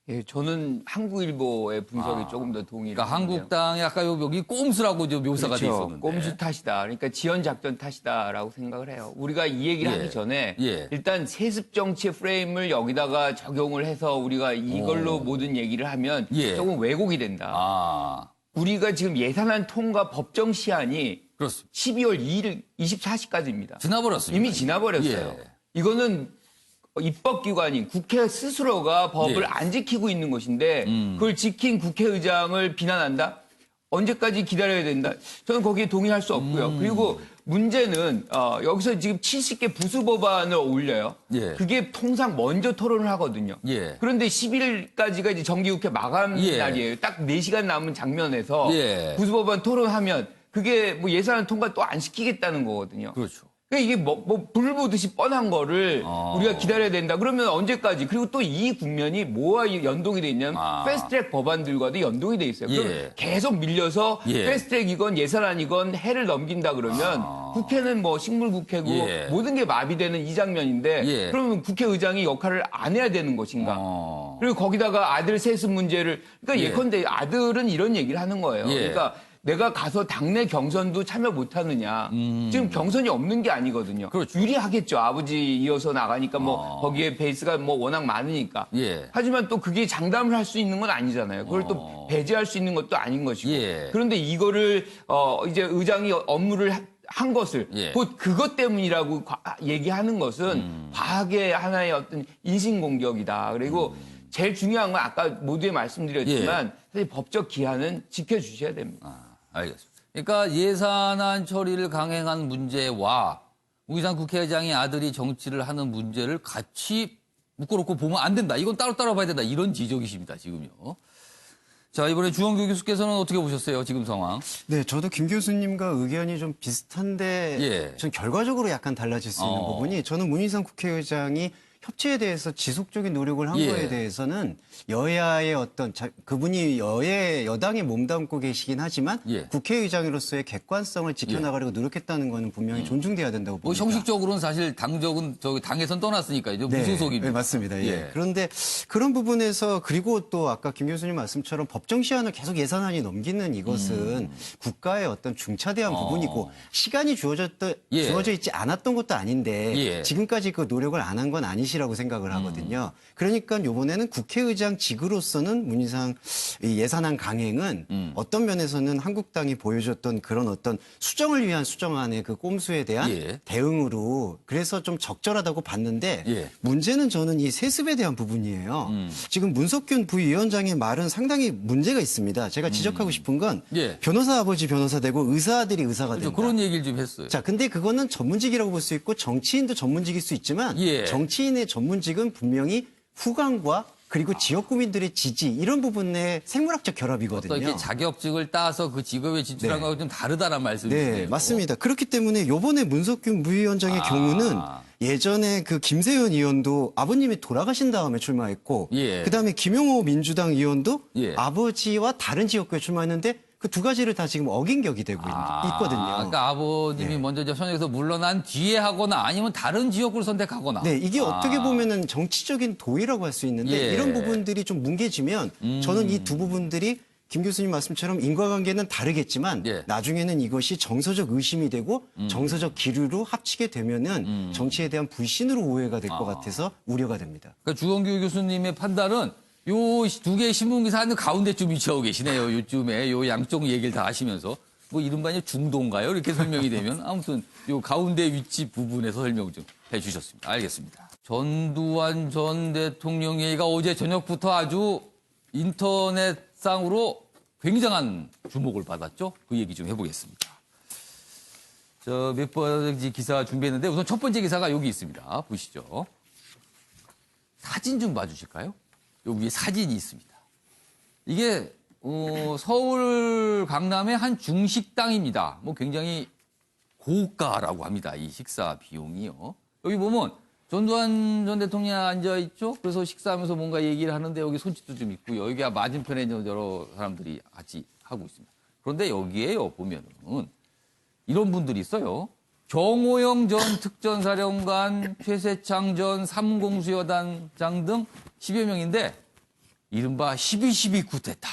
예, 저는 한국일보의 분석이 조금 더 동의를 그러니까 하는데요. 한국당에 아까 여기 꼼수라고 묘사가 돼 있었는데. 꼼수 탓이다. 그러니까 지연 작전 탓이다라고 생각을 해요. 우리가 이 얘기를 예. 하기 전에 예. 일단 세습 정치의 프레임을 여기다가 적용을 해서 우리가 이걸로 모든 얘기를 하면 예. 조금 왜곡이 된다. 아, 우리가 지금 예산안 통과 법정 시한이 그렇습니다. 12월 2일 24시까지입니다. 지나버렸습니다. 이미 지나버렸어요. 예. 이거는 입법기관인 국회 스스로가 법을 예. 안 지키고 있는 것인데 그걸 지킨 국회의장을 비난한다? 언제까지 기다려야 된다? 저는 거기에 동의할 수 없고요. 그리고 문제는 여기서 지금 70개 부수 법안을 올려요. 예. 그게 통상 먼저 토론을 하거든요. 예. 그런데 11일까지가 이제 정기국회 마감 예. 날이에요. 딱 4시간 남은 장면에서 예. 부수 법안 토론하면 그게 뭐 예산안 통과 또 안 시키겠다는 거거든요. 그렇죠. 그러니까 이게 불 보듯이 뻔한 거를 우리가 기다려야 된다. 그러면 언제까지? 그리고 또 이 국면이 뭐와 연동이 돼 있냐면 패스트트랙 법안들과도 연동이 돼 있어요. 그럼 예. 계속 밀려서 예. 패스트트랙이건 예산안이건 해를 넘긴다 그러면 국회는 뭐 식물국회고 예. 모든 게 마비되는 이 장면인데 예. 그러면 국회의장이 역할을 안 해야 되는 것인가? 그리고 거기다가 아들 세습 문제를 그러니까 예. 예컨대 아들은 이런 얘기를 하는 거예요. 예. 그러니까 내가 가서 당내 경선도 참여 못하느냐. 지금 경선이 없는 게 아니거든요. 그렇죠. 유리하겠죠. 아버지 이어서 나가니까 뭐 거기에 베이스가 뭐 워낙 많으니까. 예. 하지만 또 그게 장담을 할 수 있는 건 아니잖아요. 그걸 또 배제할 수 있는 것도 아닌 것이고. 예. 그런데 이거를 이제 의장이 업무를 한 것을 예. 곧 그것 때문이라고 얘기하는 것은 과학의 하나의 어떤 인신공격이다. 그리고 제일 중요한 건 아까 모두에 말씀드렸지만 사실 법적 기한은 지켜주셔야 됩니다. 알겠습니다. 그러니까 예산안 처리를 강행한 문제와 문희상 국회의장의 아들이 정치를 하는 문제를 같이 묶어놓고 보면 안 된다. 이건 따로따로 봐야 된다. 이런 지적이십니다. 지금요. 자, 이번에 주원규 교수께서는 어떻게 보셨어요? 지금 상황. 네, 저도 김 교수님과 의견이 좀 비슷한데 예. 전 결과적으로 약간 달라질 수 있는 부분이 저는 문희상 국회의장이 협치에 대해서 지속적인 노력을 한 예. 거에 대해서는 여야의 그분이 여당에 몸담고 계시긴 하지만 예. 국회의장으로서의 객관성을 지켜나가려고 노력했다는 거는 분명히 존중돼야 된다고 뭐 봅니다. 형식적으로는 사실 당적은 저기 당에선 떠났으니까요. 무소속입니다. 네, 맞습니다. 예. 예. 그런데 그런 부분에서 그리고 또 아까 김 교수님 말씀처럼 법정 시한을 계속 예산안이 넘기는 이것은 국가의 어떤 중차대한 부분이고 시간이 주어져 예. 있지 않았던 것도 아닌데 예. 지금까지 그 노력을 안 한 건 아니시. 것이라고 생각을 하거든요. 그러니까 요번에는 국회의장직으로서는 문희상 이 예산안 강행은 어떤 면에서는 한국당이 보여줬던 그런 어떤 수정을 위한 수정안의 그 꼼수에 대한 예. 대응으로 그래서 좀 적절하다고 봤는데 예. 문제는 저는 이 세습에 대한 부분이에요. 지금 문석균 부위원장의 말은 상당히 문제가 있습니다. 제가 지적하고 싶은 건 예. 변호사 아버지 변호사 되고 의사 아들이 의사가 그렇죠. 된다. 그런 얘기를 좀 했어요. 자, 근데 그거는 전문직이라고 볼 수 있고 정치인도 전문직일 수 있지만 예. 정치인의 전문직은 분명히 후광과 그리고 지역 구민들의 지지 이런 부분의 생물학적 결합이거든요. 어떤 이렇게 자격증을 따서 그 직업에 진출한 네. 거하고 좀 다르다는 말씀이시네요. 네, 맞습니다. 그렇기 때문에 요번에 문석균 부위원장의 경우는 예전에 그 김세현 의원도 아버님이 돌아가신 다음에 출마했고 예. 그다음에 김용호 민주당 의원도 예. 아버지와 다른 지역구에 출마했는데 그 두 가지를 다 지금 어긴 격이 되고 있거든요. 그러니까 아버님이 먼저 저 현역에서 물러난 뒤에 하거나 아니면 다른 지역구를 선택하거나. 네, 이게 어떻게 보면은 정치적인 도의라고 할 수 있는데 예. 이런 부분들이 좀 뭉개지면 저는 이 두 부분들이 김 교수님 말씀처럼 인과관계는 다르겠지만 예. 나중에는 이것이 정서적 의심이 되고 정서적 기류로 합치게 되면은 정치에 대한 불신으로 오해가 될 것 같아서 우려가 됩니다. 그러니까 주원규 교수님의 판단은 요 두 개의 신문기사 한 가운데쯤 위치하고 계시네요. 요쯤에 요 양쪽 얘기를 다 하시면서 뭐 이른바 이제 중도인가요? 이렇게 설명이 되면 아무튼 요 가운데 위치 부분에서 설명 좀 해주셨습니다. 알겠습니다. 전두환 전 대통령 얘기가 어제 저녁부터 아주 인터넷상으로 굉장한 주목을 받았죠. 그 얘기 좀 해보겠습니다. 저 몇 번지 기사 준비했는데 우선 첫 번째 기사가 여기 있습니다. 보시죠. 사진 좀 봐주실까요? 여기 위에 사진이 있습니다. 이게 서울 강남의 한 중식당입니다. 뭐 굉장히 고가라고 합니다. 이 식사 비용이요. 여기 보면 전두환 전 대통령이 앉아 있죠. 그래서 식사하면서 뭔가 얘기를 하는데 여기 손짓도 좀 있고요. 여기 맞은편에 여러 사람들이 같이 하고 있습니다. 그런데 여기에요 보면은 이런 분들이 있어요. 정호영 전 특전사령관, 최세창 전 삼공수여단장 등 10여 명인데 이른바 12.12 쿠데타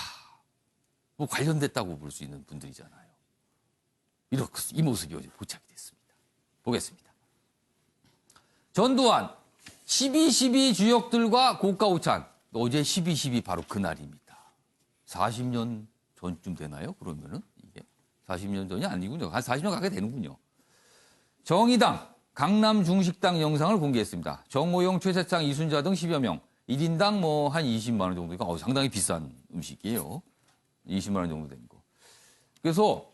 뭐 관련됐다고 볼 수 있는 분들이잖아요. 이 모습이 어제 포착이 됐습니다. 보겠습니다. 전두환 12.12 주역들과 고가 오찬. 어제 12.12 바로 그날입니다. 40년 전쯤 되나요? 그러면은 이게 40년 전이 아니군요. 한 40년 가게 되는군요. 정의당 강남 중식당 영상을 공개했습니다. 정호영, 최세창, 이순자 등 10여 명. 1인당 뭐 한 20만 원 정도니까 상당히 비싼 음식이에요. 20만 원 정도 되는 거. 그래서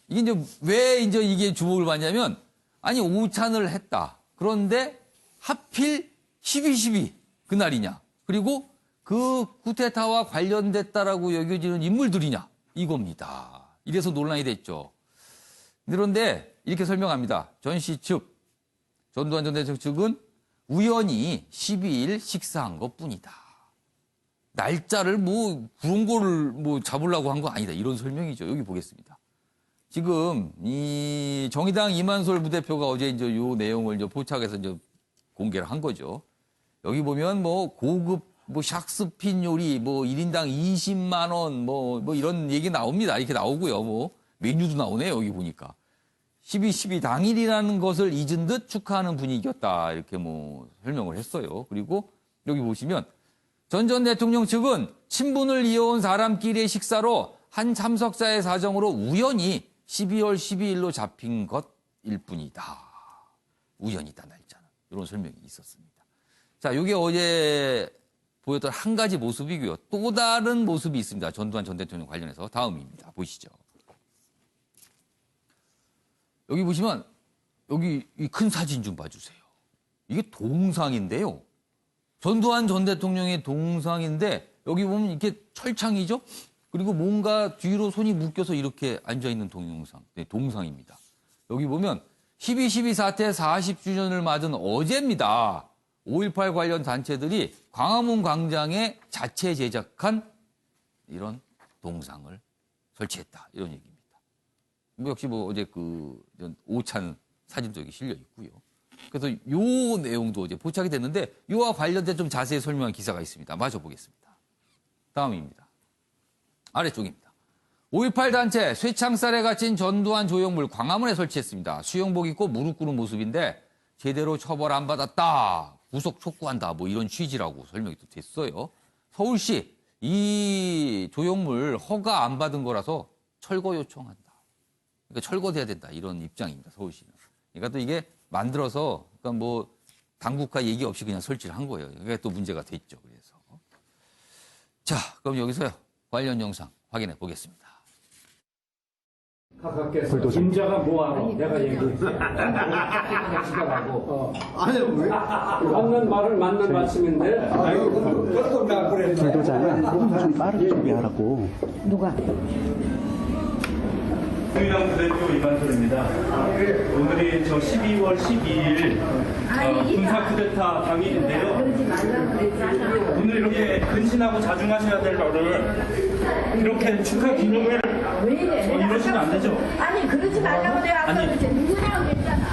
이게 이제 왜 이제 이게 주목을 받냐면 아니 오찬을 했다. 그런데 하필 12.12 그날이냐. 그리고 그 쿠데타와 관련됐다라고 여겨지는 인물들이냐. 이겁니다. 이래서 논란이 됐죠. 그런데 이렇게 설명합니다. 전 씨 측, 전두환 전 대통령 측은 우연히 12일 식사한 것뿐이다. 날짜를 뭐 그런 거를 뭐 잡으려고 한 거 아니다. 이런 설명이죠. 여기 보겠습니다. 지금 이 정의당 이만솔 부대표가 어제 이제 요 내용을 이제 포착해서 이제 공개를 한 거죠. 여기 보면 뭐 고급 뭐 샥스핀 요리 뭐 1인당 20만 원 뭐 이런 얘기 나옵니다. 이렇게 나오고요. 뭐 메뉴도 나오네요. 여기 보니까. 12.12 당일이라는 것을 잊은 듯 축하하는 분위기였다. 이렇게 뭐 설명을 했어요. 그리고 여기 보시면 전 대통령 측은 친분을 이어온 사람끼리의 식사로 한 참석자의 사정으로 우연히 12월 12일로 잡힌 것일 뿐이다. 우연이다, 날짜는. 이런 설명이 있었습니다. 자, 이게 어제 보였던 한 가지 모습이고요. 또 다른 모습이 있습니다. 전두환 전 대통령 관련해서 다음입니다. 보시죠. 여기 보시면 여기 이 큰 사진 좀 봐주세요. 이게 동상인데요. 전두환 전 대통령의 동상인데 여기 보면 이렇게 철창이죠. 그리고 뭔가 뒤로 손이 묶여서 이렇게 앉아있는 동영상, 네, 동상입니다. 여기 보면 12.12 사태 40주년을 맞은 어제입니다. 5.18 관련 단체들이 광화문 광장에 자체 제작한 이런 동상을 설치했다. 이런 얘기입니다. 뭐 역시 뭐 어제 그 오찬 사진도 여기 실려 있고요. 그래서 요 내용도 이제 포착이 됐는데 요와 관련된 좀 자세히 설명한 기사가 있습니다. 마저 보겠습니다. 다음입니다. 아래쪽입니다. 5.18 단체 쇠창살에 갇힌 전두환 조형물 광화문에 설치했습니다. 수영복 입고 무릎 꿇은 모습인데 제대로 처벌 안 받았다. 구속 촉구한다. 뭐 이런 취지라고 설명이 또 됐어요. 서울시 이 조형물 허가 안 받은 거라서 철거 요청한다. 그러니까 철거돼야 된다. 이런 입장입니다. 서울시는. 그러니까 또 이게 만들어서 그러니까 뭐 당국과 얘기 없이 그냥 설치를 한 거예요. 그게 또 문제가 됐죠. 그래서. 자, 그럼 여기서요. 관련 영상 확인해 보겠습니다. 가깝게서 김자가 뭐하러 내가 얘기했어. 지나가고. 아니 왜? 맞는 말을 맞는 말씀인데. 불도자는 좀 빠르게 준비하라고. 누가? 국민당 부대표 이만솔입니다. 오늘이 저 12월 12일 군사 쿠데타 당일인데요. 오늘 이렇게 근신하고 자중하셔야 될 거를 이렇게 축하 기념회를 이러시면 안 되죠. 아니 그러지 말라고 내가 아까 그랬지. 누구냐고 그랬잖아.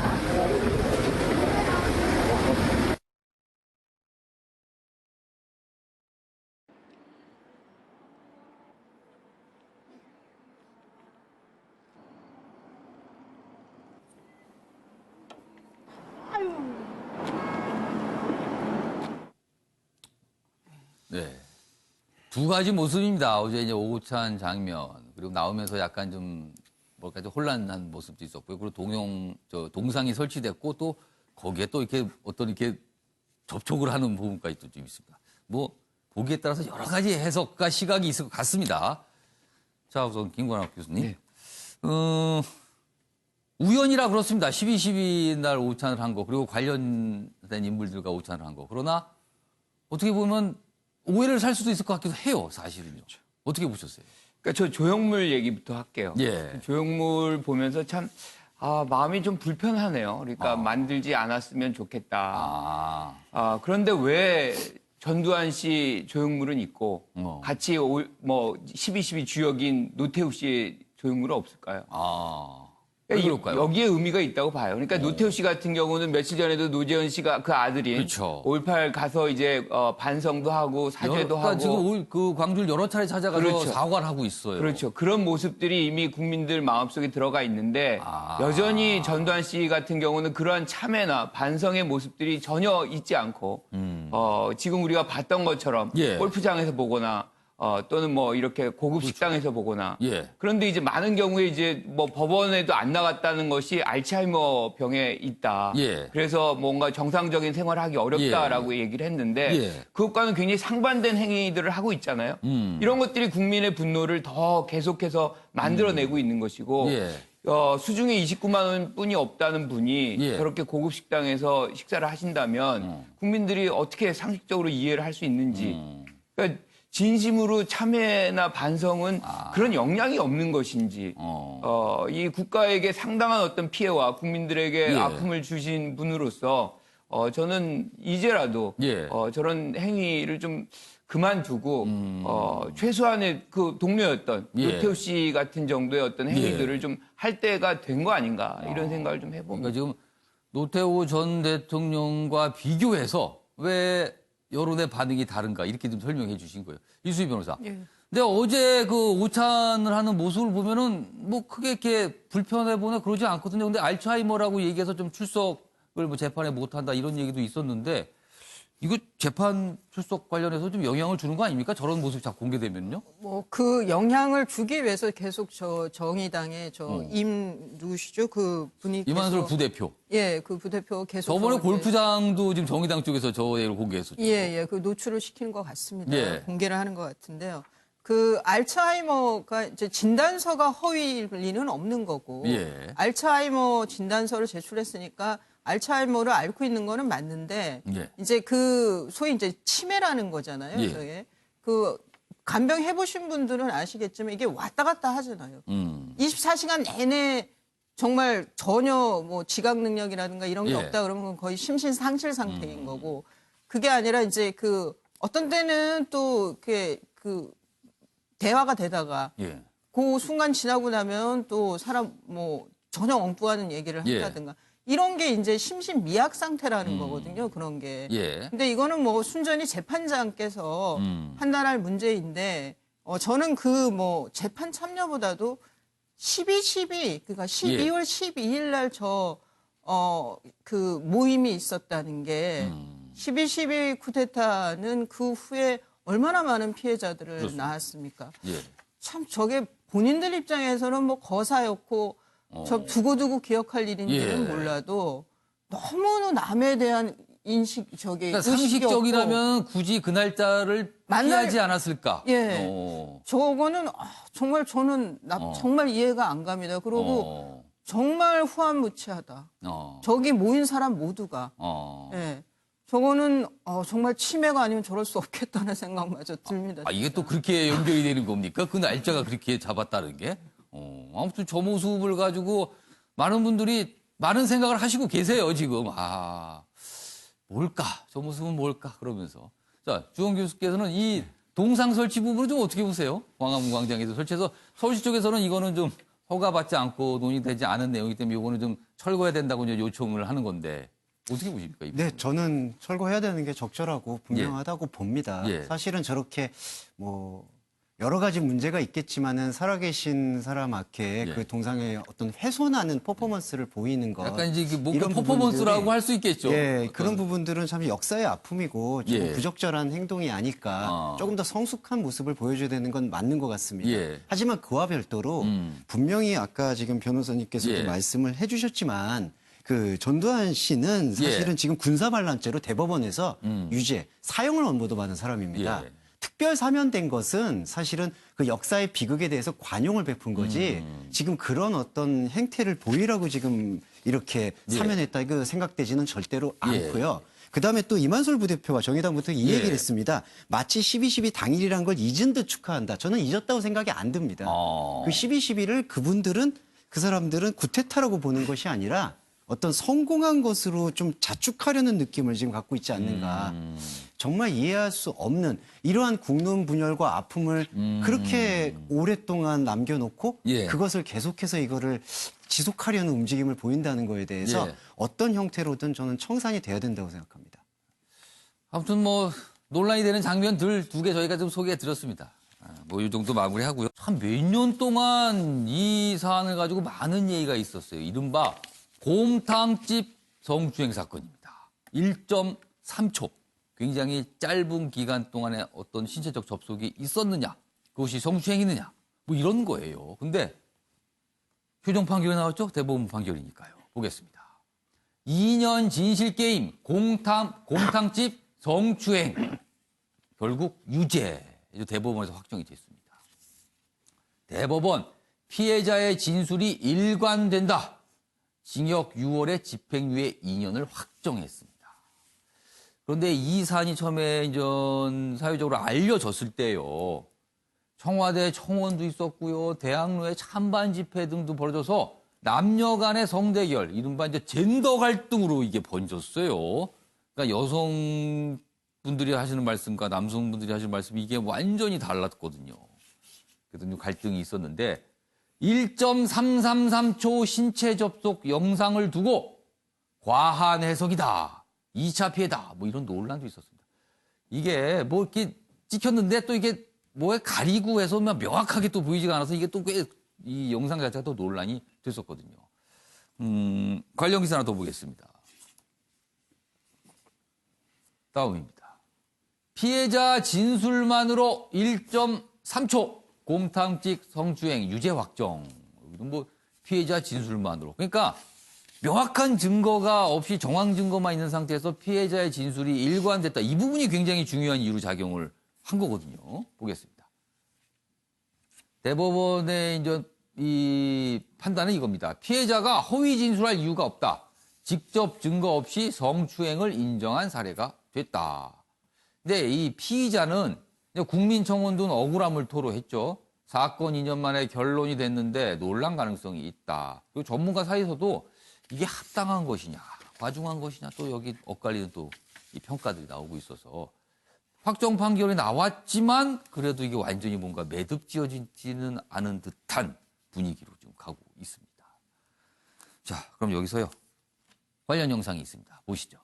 네. 두 가지 모습입니다. 어제 이제 오찬 장면, 그리고 나오면서 약간 좀, 뭘까, 좀 혼란한 모습도 있었고요. 그리고 동상이 설치됐고, 또 거기에 또 이렇게 어떤 이렇게 접촉을 하는 부분까지 또 좀 있습니다. 뭐, 보기에 따라서 여러 가지 해석과 시각이 있을 것 같습니다. 자, 우선 김관학 교수님. 네. 우연이라 그렇습니다. 12.12 날 오찬을 한 거, 그리고 관련된 인물들과 오찬을 한 거. 그러나, 어떻게 보면, 오해를 살 수도 있을 것 같기도 해요, 사실은요. 어떻게 보셨어요? 그러니까 저 조형물 얘기부터 할게요. 예. 조형물 보면서 참 마음이 좀 불편하네요. 그러니까 만들지 않았으면 좋겠다. 그런데 왜 전두환 씨 조형물은 있고 같이 12.12 주역인 노태우 씨의 조형물은 없을까요? 그럴까요? 여기에 의미가 있다고 봐요. 그러니까 노태우 씨 같은 경우는 며칠 전에도 노재현 씨가 그 아들인 그렇죠. 5.18 가서 이제 반성도 하고 사죄도 하고 지금 그 광주를 여러 차례 찾아가서 그렇죠. 사과를 하고 있어요. 그렇죠. 그런 모습들이 이미 국민들 마음속에 들어가 있는데 여전히 전두환 씨 같은 경우는 그러한 참회나 반성의 모습들이 전혀 있지 않고 지금 우리가 봤던 것처럼 예. 골프장에서 보거나 또는 뭐 이렇게 고급 식당에서 보거나 예. 그런데 이제 많은 경우에 이제 뭐 법원에도 안 나갔다는 것이 알츠하이머 병에 있다. 예. 그래서 뭔가 정상적인 생활을 하기 어렵다라고 얘기를 했는데 예. 그것과는 굉장히 상반된 행위들을 하고 있잖아요. 이런 것들이 국민의 분노를 더 계속해서 만들어내고 있는 것이고 예. 수중에 29만 원뿐이 없다는 분이 예. 저렇게 고급 식당에서 식사를 하신다면 국민들이 어떻게 상식적으로 이해를 할 수 있는지 그러니까 진심으로 참회나 반성은 그런 영향이 없는 것인지 이 국가에게 상당한 어떤 피해와 국민들에게 예. 아픔을 주신 분으로서 저는 이제라도 예. 저런 행위를 좀 그만두고 최소한의 그 동료였던 예. 노태우 씨 같은 정도의 어떤 행위들을 좀 할 때가 된 거 아닌가 이런 생각을 좀 해봅니다. 그러니까 지금 노태우 전 대통령과 비교해서 왜 여론의 반응이 다른가 이렇게 좀 설명해 주신 거예요. 이수희 변호사. 예. 근데 어제 그 오찬을 하는 모습을 보면은 뭐 크게 이렇게 불편해 보나 그러지 않거든요. 근데 알츠하이머라고 얘기해서 좀 출석을 뭐 재판에 못 한다 이런 얘기도 있었는데 이거 재판 출석 관련해서 좀 영향을 주는 거 아닙니까? 저런 모습이 자꾸 공개되면요? 뭐 그 영향을 주기 위해서 계속 저 정의당의 누구시죠? 그 분이 이만솔 계속- 부대표. 예, 그 부대표 계속 저번에 이제- 골프장도 지금 정의당 쪽에서 저 얘기를 공개했었죠. 예, 그 노출을 시키는 것 같습니다. 예. 공개를 하는 것 같은데요. 그 알츠하이머가 이제 진단서가 허위일 리는 없는 거고 예. 알츠하이머 진단서를 제출했으니까 알츠하이머를 앓고 있는 거는 맞는데 예. 이제 그 소위 이제 치매라는 거잖아요. 예. 저게 그 간병 해보신 분들은 아시겠지만 이게 왔다 갔다 하잖아요. 24시간 내내 정말 전혀 뭐 지각 능력이라든가 이런 게 예. 없다 그러면 그건 거의 심신 상실 상태인 거고 그게 아니라 이제 그 어떤 때는 또 그 대화가 되다가 예. 그 순간 지나고 나면 또 사람 뭐 전혀 엉뚱하는 얘기를 예. 한다든가 이런 게 이제 심신 미약 상태라는 거거든요. 그런 게. 예. 근데 이거는 뭐 순전히 재판장께서 판단할 문제인데 저는 그 뭐 재판 참여보다도 12.12 그러니까 12월 12일 날 그 모임이 있었다는 게 12.12 쿠데타는 그 후에 얼마나 많은 피해자들을 그렇습니다. 낳았습니까? 예. 참 저게 본인들 입장에서는 뭐 거사였고 저 두고두고 기억할 일인지는 예. 몰라도 너무 남에 대한 인식 저게 그러니까 의식이 없고 상식적이라면 굳이 그 날짜를 피하지 않았을까? 예. 어. 저거는 정말 저는 정말 이해가 안 갑니다. 그리고 정말 후한무치하다. 저기 모인 사람 모두가. 예. 저거는 정말 치매가 아니면 저럴 수 없겠다는 생각마저 듭니다. 이게 또 그렇게 연결이 되는 겁니까? 그 날짜가 그렇게 잡았다는 게? 아무튼 저 모습을 가지고 많은 분들이 많은 생각을 하시고 계세요, 지금. 뭘까? 저 모습은 뭘까? 그러면서. 자, 주원 교수께서는 이 동상 설치 부분을 좀 어떻게 보세요? 광화문 광장에서 설치해서 서울시 쪽에서는 이거는 좀 허가받지 않고 논의되지 않은 내용이기 때문에 이거는 좀 철거해야 된다고 이제 요청을 하는 건데 어떻게 보십니까? 네, 저는 철거해야 되는 게 적절하고 분명하다고 봅니다. 예. 사실은 저렇게 뭐 여러 가지 문제가 있겠지만은 살아계신 사람 앞에 그 동상의 어떤 훼손하는 퍼포먼스를 보이는 것. 약간 이제 뭐 이런 퍼포먼스라고 부분들이, 할 수 있겠죠. 예, 그런 부분들은 참 역사의 아픔이고 좀 예. 부적절한 행동이 아닐까. 조금 더 성숙한 모습을 보여줘야 되는 건 맞는 것 같습니다. 예. 하지만 그와 별도로 분명히 아까 지금 변호사님께서도 예. 말씀을 해주셨지만 그 전두환 씨는 사실은 지금 군사반란죄로 대법원에서 유죄, 사형을 언보도받은 사람입니다. 예. 특별 사면된 것은 사실은 그 역사의 비극에 대해서 관용을 베푼 거지 지금 그런 어떤 행태를 보이라고 지금 이렇게 사면했다 이거 생각되지는 절대로 않고요. 그다음에 또 이만솔 부대표가 정의당부터 이 얘기를 했습니다. 마치 12.12 당일이란 걸 잊은 듯 축하한다. 저는 잊었다고 생각이 안 듭니다. 그 12.12를 그분들은 그 사람들은 구테타라고 보는 것이 아니라 어떤 성공한 것으로 좀 자축하려는 느낌을 지금 갖고 있지 않는가. 정말 이해할 수 없는 이러한 국론 분열과 아픔을 그렇게 오랫동안 남겨놓고 그것을 계속해서 이거를 지속하려는 움직임을 보인다는 거에 대해서 어떤 형태로든 저는 청산이 돼야 된다고 생각합니다. 아무튼 뭐 논란이 되는 장면들 2개 저희가 좀 소개해 드렸습니다. 뭐 이 정도 마무리하고요. 참 몇 년 동안 이 사안을 가지고 많은 얘기가 있었어요. 이른바 곰탕집 성추행 사건입니다. 1.3초. 굉장히 짧은 기간 동안에 어떤 신체적 접촉이 있었느냐, 그것이 성추행이느냐, 뭐 이런 거예요. 근데 최종 판결이 나왔죠? 대법원 판결이니까요. 보겠습니다. 2년 진실게임, 곰탕집 성추행. 결국 유죄. 대법원에서 확정이 됐습니다. 대법원, 피해자의 진술이 일관된다. 징역 6월에 집행유예 2년을 확정했습니다. 그런데 이 사안이 처음에 전 사회적으로 알려졌을 때요. 청와대 청원도 있었고요. 대학로에 찬반 집회 등도 벌어져서 남녀 간의 성대결, 이른바 이제 젠더 갈등으로 이게 번졌어요. 그러니까 여성분들이 하시는 말씀과 남성분들이 하시는 말씀이 이게 완전히 달랐거든요. 그래서 갈등이 있었는데 1.333초 신체 접속 영상을 두고 과한 해석이다. 2차 피해다. 뭐 이런 논란도 있었습니다. 이게 뭐 이렇게 찍혔는데 또 이게 뭐에 가리고 해서 명확하게 또 보이지가 않아서 이게 또 꽤 이 영상 자체가 또 논란이 됐었거든요. 관련 기사 하나 더 보겠습니다. 다음입니다. 피해자 진술만으로 1.3초 곰탕집 성추행 유죄 확정. 뭐 피해자 진술만으로. 그러니까 명확한 증거가 없이 정황 증거만 있는 상태에서 피해자의 진술이 일관됐다. 이 부분이 굉장히 중요한 이유로 작용을 한 거거든요. 보겠습니다. 대법원의 이제 이 판단은 이겁니다. 피해자가 허위 진술할 이유가 없다. 직접 증거 없이 성추행을 인정한 사례가 됐다. 근데 이 피의자는 국민청원 등 억울함을 토로했죠. 사건 2년 만에 결론이 됐는데 논란 가능성이 있다. 그리고 전문가 사이에서도 이게 합당한 것이냐, 과중한 것이냐, 또 여기 엇갈리는 또 이 평가들이 나오고 있어서 확정 판결이 나왔지만 그래도 이게 완전히 뭔가 매듭지어지지는 않은 듯한 분위기로 좀 가고 있습니다. 자, 그럼 여기서요. 관련 영상이 있습니다. 보시죠.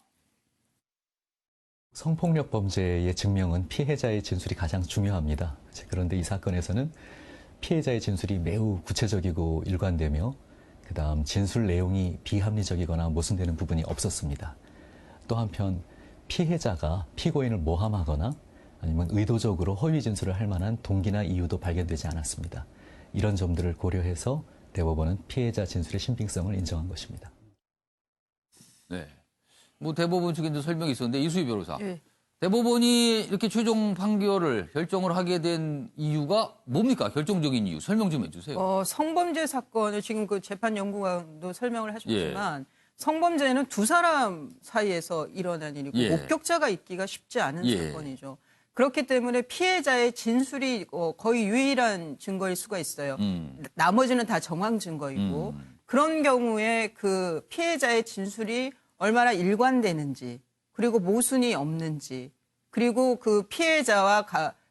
성폭력 범죄의 증명은 피해자의 진술이 가장 중요합니다. 그런데 이 사건에서는 피해자의 진술이 매우 구체적이고 일관되며 그다음 진술 내용이 비합리적이거나 모순되는 부분이 없었습니다. 또 한편 피해자가 피고인을 모함하거나 아니면 의도적으로 허위 진술을 할 만한 동기나 이유도 발견되지 않았습니다. 이런 점들을 고려해서 대법원은 피해자 진술의 신빙성을 인정한 것입니다. 네. 뭐 대법원 측에도 설명이 있었는데 이수희 변호사. 예. 대법원이 이렇게 최종 판결을 결정을 하게 된 이유가 뭡니까? 결정적인 이유 설명 좀 해주세요. 성범죄 사건을 지금 그 재판연구관도 설명을 하셨지만 성범죄는 두 사람 사이에서 일어난 일이고 목격자가 있기가 쉽지 않은 사건이죠. 그렇기 때문에 피해자의 진술이 거의 유일한 증거일 수가 있어요. 나머지는 다 정황 증거이고 그런 경우에 그 피해자의 진술이 얼마나 일관되는지 그리고 모순이 없는지 그리고 그 피해자와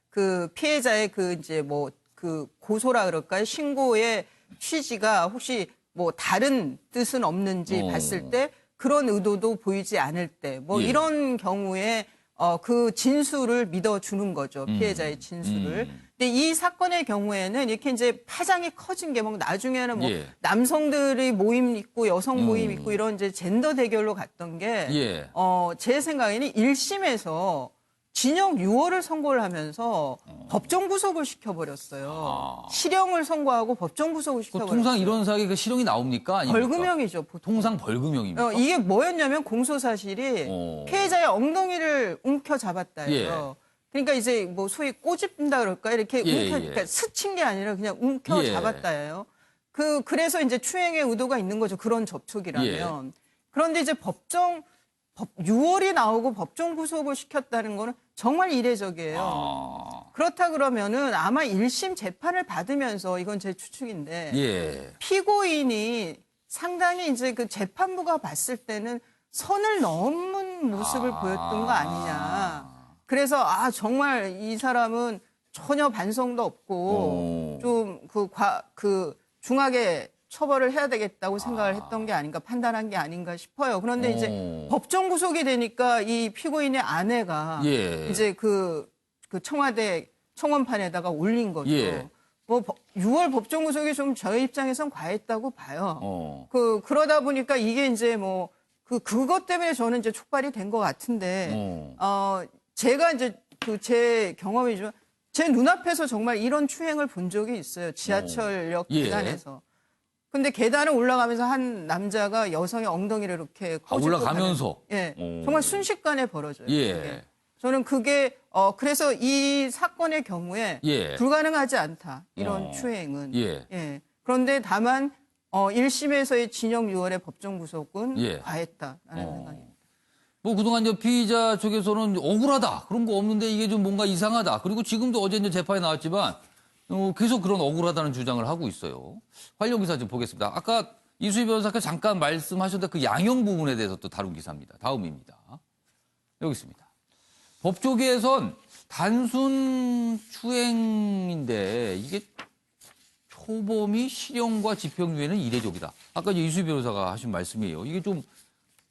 그 피해자의 그 이제 뭐 그 고소라 그럴까요? 신고의 취지가 혹시 뭐 다른 뜻은 없는지 봤을 때 그런 의도도 보이지 않을 때 뭐 이런 경우에 그 진술을 믿어주는 거죠. 피해자의 진술을. 근데 이 사건의 경우에는 이렇게 이제 파장이 커진 게 뭐 나중에는 뭐 남성들이 모임 있고 여성 모임 있고 이런 이제 젠더 대결로 갔던 게 제 생각에는 1심에서 징역 6월을 선고를 하면서 법정 구속을 시켜버렸어요. 실형을 선고하고 법정 구속을 시켜버렸어요. 통상 이런 사기 그 실형이 나옵니까? 아닙니까? 벌금형이죠. 보통. 통상 벌금형입니까? 이게 뭐였냐면 공소 사실이 피해자의 엉덩이를 움켜잡았다예요. 그러니까 이제 뭐 소위 꼬집는다 그럴까 이렇게 그러니까 스친 게 아니라 그냥 움켜잡았다예요. 그래서 이제 추행의 의도가 있는 거죠. 그런 접촉이라면. 그런데 이제 6월이 나오고 법정 구속을 시켰다는 거는 정말 이례적이에요. 그렇다 그러면은 아마 1심 재판을 받으면서 이건 제 추측인데 피고인이 상당히 이제 그 재판부가 봤을 때는 선을 넘은 모습을 보였던 거 아니냐. 그래서 정말 이 사람은 전혀 반성도 없고 좀 중하게 처벌을 해야 되겠다고 생각을 했던 게 아닌가 판단한 게 아닌가 싶어요. 그런데 이제 법정 구속이 되니까 이 피고인의 아내가 이제 그 청와대 청원판에다가 올린 거죠. 뭐 6월 법정 구속이 좀 저희 입장에선 과했다고 봐요. 그러다 보니까 이게 이제 뭐 그것 때문에 저는 이제 촉발이 된 것 같은데 제가 이제 제 경험이지만 제 눈앞에서 정말 이런 추행을 본 적이 있어요. 지하철역 계단에서. 근데 계단을 올라가면서 한 남자가 여성의 엉덩이를 이렇게 올라가면서 정말 순식간에 벌어져요. 저는 그게 그래서 이 사건의 경우에 불가능하지 않다. 이런 추행은. 그런데 다만 1심에서의 징역 6월의 법정 구속은 과했다라는 생각입니다. 뭐 그동안 이제 피의자 쪽에서는 억울하다. 그런 거 없는데 이게 좀 뭔가 이상하다. 그리고 지금도 어제 이제 재판에 나왔지만 계속 그런 억울하다는 주장을 하고 있어요. 관련 기사 좀 보겠습니다. 아까 이수희 변호사께서 잠깐 말씀하셨던 그 양형 부분에 대해서 또 다룬 기사입니다. 다음입니다. 여기 있습니다. 법조계에선 단순 추행인데 이게 초범이 실형과 집행유예는 이례적이다. 아까 이수희 변호사가 하신 말씀이에요. 이게 좀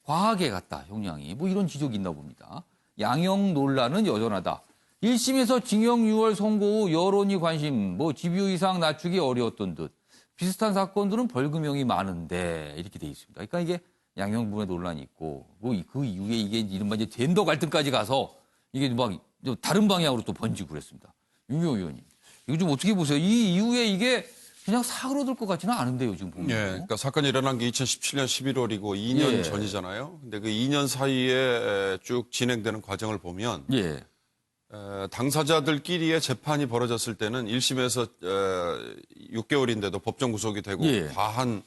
과하게 갔다, 형량이. 뭐 이런 지적이 있나 봅니다. 양형 논란은 여전하다. 1심에서 징역 6월 선고 후 여론이 관심, 뭐 집유 이상 낮추기 어려웠던 듯. 비슷한 사건들은 벌금형이 많은데 이렇게 돼 있습니다. 그러니까 이게 양형 부분에 논란이 있고 뭐 그 이후에 이게 이른바 이제 젠더 갈등까지 가서 이게 막 다른 방향으로 또 번지고 그랬습니다. 윤경호 의원님, 이거 좀 어떻게 보세요? 이 이후에 이게 그냥 사그러들 것 같지는 않은데요, 지금 보면. 그러니까 사건이 일어난 게 2017년 11월이고 2년 전이잖아요. 근데 그 2년 사이에 쭉 진행되는 과정을 보면 당사자들끼리의 재판이 벌어졌을 때는 1심에서 6개월인데도 법정 구속이 되고 과한